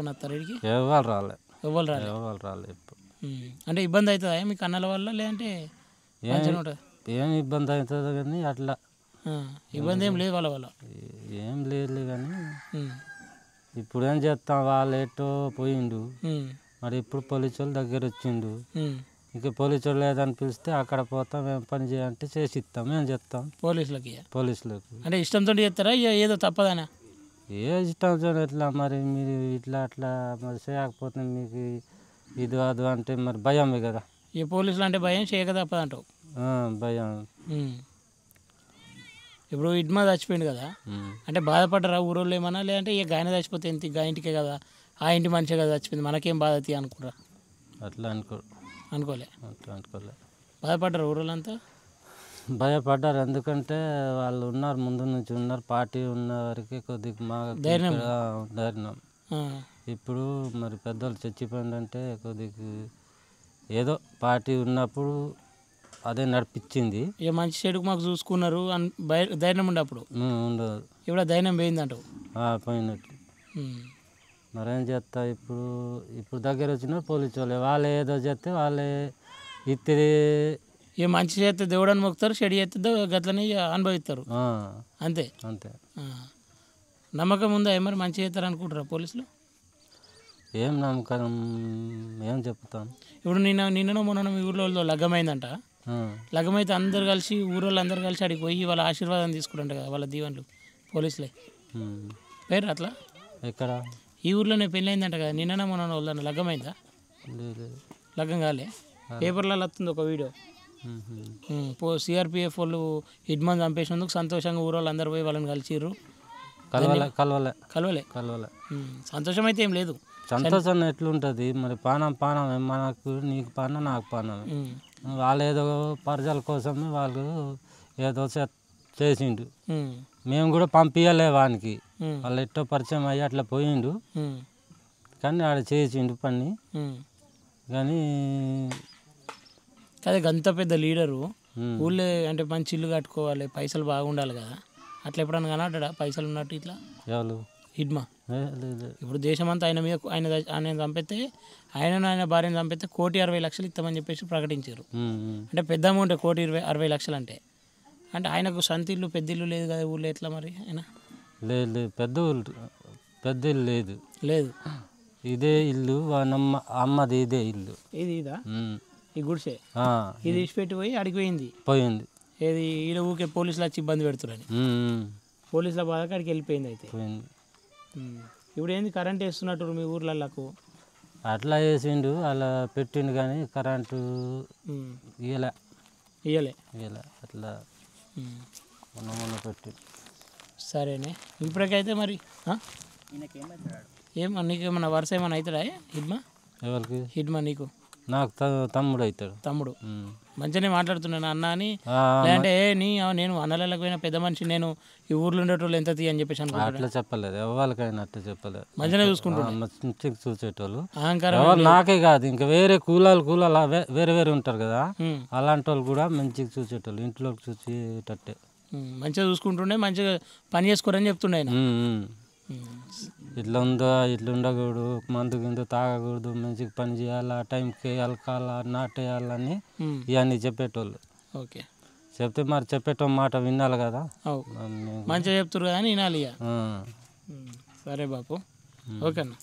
A: వస్తారు ఇక్కడికి ఎవరు రాలేదు అంటే ఇబ్బంది అవుతుందా మీకు అన్నల వల్ల లేదంటే
E: ఏం ఇబ్బంది అవుతుంది కానీ అట్లా
A: ఇబ్బంది ఏం లేదు వాళ్ళ
E: ఏం లేదు కానీ ఇప్పుడు ఏం చేస్తాం వాళ్ళు ఎటో పోయిండు మరి ఇప్పుడు పోలీసు వాళ్ళ దగ్గర వచ్చిండు ఇంకా పోలీసు వాళ్ళు లేదని పిలిస్తే అక్కడ పోతాం ఏం పని చేయాలంటే చేసి ఇస్తాం ఏం చేస్తాం పోలీసులకి
A: అంటే ఇష్టంతో చేస్తారా ఏదో తప్పదనా
E: ఇష్టంతో ఎట్లా మరి మీరు ఇట్లా అట్లా మరి చేయకపోతే మీకు ఇది అది అంటే మరి భయమే కదా
A: ఈ పోలీసులు అంటే భయం చేయక తప్పదంటావు
E: భయం
A: ఇప్పుడు ఇడ్మా చచ్చిపోయింది కదా, అంటే బాధపడ్డరా ఊరోళ్ళు ఏమన్నా, లేదంటే ఇక గాయన చచ్చిపోతే ఎంత గా ఇంటికే కదా, ఆ ఇంటి మనిషే కదా చచ్చిపోయింది, మనకేం బాధ తీ అనుకురా?
E: అట్లా
A: అనుకోలే.
E: అనుకోలే.
A: బాధపడ్డారు ఊరోళ్ళంతా?
E: భయపడ్డారు, ఎందుకంటే వాళ్ళు ఉన్నారు, ముందు నుంచి ఉన్నారు, పార్టీ ఉన్న వరకు కొద్దిగా మా ధైర్యం. ఇప్పుడు మరి పెద్దోళ్ళు చచ్చిపోయిందంటే కొద్దిగా ఏదో పార్టీ ఉన్నప్పుడు అదే నడిపించింది.
A: ఇక మంచి చెడుకు మాకు చూసుకున్నారు ధైర్యం ఉండే అప్పుడు
E: ఉండదు.
A: ఇప్పుడు ధైర్యం పోయిందంటావు?
E: పోయినట్టు. మరేం చేస్తా, ఇప్పుడు దగ్గర వచ్చిన పోలీసు వాళ్ళే ఏదో చేస్తే వాళ్ళే ఇత్తిరి.
A: ఇక మంచి చేస్తే దేవుడని మొక్కుతారు, చెడు చేస్తే గట్లని అనుభవిస్తారు, అంతే. నమ్మకం ఉందా మరి మంచి చేస్తారు అనుకుంటారా పోలీసులు?
E: ఏం నమ్మకం, ఏం చెప్తాం.
A: ఇప్పుడు నిన్న మొన్న మీ ఊర్లో లగ్గమైందంట, లగ్గమైతే అందరు కలిసి ఊరోళ్ళు అందరు కలిసి అడిగి పోయి వాళ్ళ ఆశీర్వాదం తీసుకుంటారు కదా, వాళ్ళ దీవెనలు పోలీసులే పేరు అట్లా.
E: ఎక్కడ?
A: ఈ ఊర్లోనే పెళ్ళి అయిందంట కదా, నిన్న మొన్న వాళ్ళ లగ్గమైందా? లగ్గం కాలే, పేపర్లలో వస్తుంది ఒక వీడియో. సిఆర్పిఎఫ్ వాళ్ళు హిడ్మన్ చంపేసినందుకు సంతోషంగా ఊరోళ్ళు అందరు పోయి వాళ్ళని కలిసిర్రు. కలవలే. సంతోషం అయితే ఏం లేదు.
E: సంతోషం ఎట్లుంటుంది మరి, పానం మనకు, నీకు పానం నాకు పానం. వాళ్ళు ఏదో ప్రజల కోసమే వాళ్ళు ఏదో చేసిండు, మేము కూడా పంపించలే వానికి. వాళ్ళు ఎట్టో పరిచయం అయ్యి అట్లా పోయిండు, కానీ ఆడ చేసిండు పని. కానీ
A: అదే గంత పెద్ద లీడరు ఊళ్ళో అంటే మంచి ఇల్లు కట్టుకోవాలి, పైసలు బాగుండాలి కదా, అట్లా ఎప్పుడన్నా కనడ్డా పైసలు ఉన్నట్టు ఇట్లా?
E: ఎవరు?
A: హిడ్మా. ఇప్పుడు దేశమంతా ఆయన మీద ఆయన చంపితే, ఆయన భార్యను చంపితే 1,60,00,000 ఇస్తామని చెప్పేసి ప్రకటించారు. అంటే పెద్ద అమౌంట్ 1,60,00,000 అంటే ఆయనకు సొంత ఇల్లు పెద్ద ఇల్లు లేదు కదా ఊళ్ళో, ఎట్లా మరి ఆయన?
E: లేదు, పెద్ద ఇల్లు లేదు. ఇదే ఇల్లు అమ్మది, ఇదే ఇల్లు.
A: ఇదా ఈ గుడిసే? ఇది ఇచ్చిపెట్టి పోయి అడిగిపోయింది. ఏది ఈడ ఊకే పోలీసులు వచ్చి ఇబ్బంది పెడుతున్నారని పోలీసుల బాధకి అడిగి వెళ్ళిపోయింది. అయితే ఇప్పుడు ఏంది కరెంట్ వేస్తున్నట్టు మీ ఊర్లకు?
E: అట్లా వేసిండు, అలా పెట్టిండు, కానీ కరెంటు ఇయ్యలే అట్లా మొన్న పెట్టి.
A: సరేనే, ఇప్పటికైతే మరి నీకేమన్నా వరుస ఏమన్నా అవుతాడా హిడ్మా?
E: ఎవరికి?
A: హిడ్మా నీకు?
E: నాకు తమ్ముడు అవుతాడు.
A: తమ్ముడు మంచిగానే మాట్లాడుతున్నాను అన్న అని, లేదంటే నేను అన్నలకు పోయిన పెద్ద మనిషి, నేను ఈ ఊర్లో ఉండేటోళ్ళు ఎంత తీ అని చెప్పేసి
E: అట్లా చెప్పలేదు, ఎవరికైనా అట్లా చెప్పలేదు.
A: మంచిగానే చూసుకుంటారు,
E: మంచిగా చూసేటోళ్ళు.
A: అహంకారం
E: నాకే కాదు, ఇంకా వేరే కూలాలు వేరే ఉంటారు కదా, అలాంటి వాళ్ళు కూడా మంచిగా చూసేటోళ్ళు, ఇంట్లో చూసేటట్టే
A: మంచిగా చూసుకుంటుండే, మంచిగా పని చేసుకోరని చెప్తుండే ఆయన.
E: ఇట్లా ఉండకూడదు, మందు గిందు తాగకూడదు, మంచిగా పని చేయాలి, ఆ టైంకి అలకాల నాటేయాలని ఇవన్నీ చెప్పేటోళ్ళు.
A: ఓకే,
E: చెప్తే మరి చెప్పేటో మాట వినాలి కదా,
A: మంచిగా చెప్తారు కానీ వినాలి. సరే బాపు, ఓకేనా.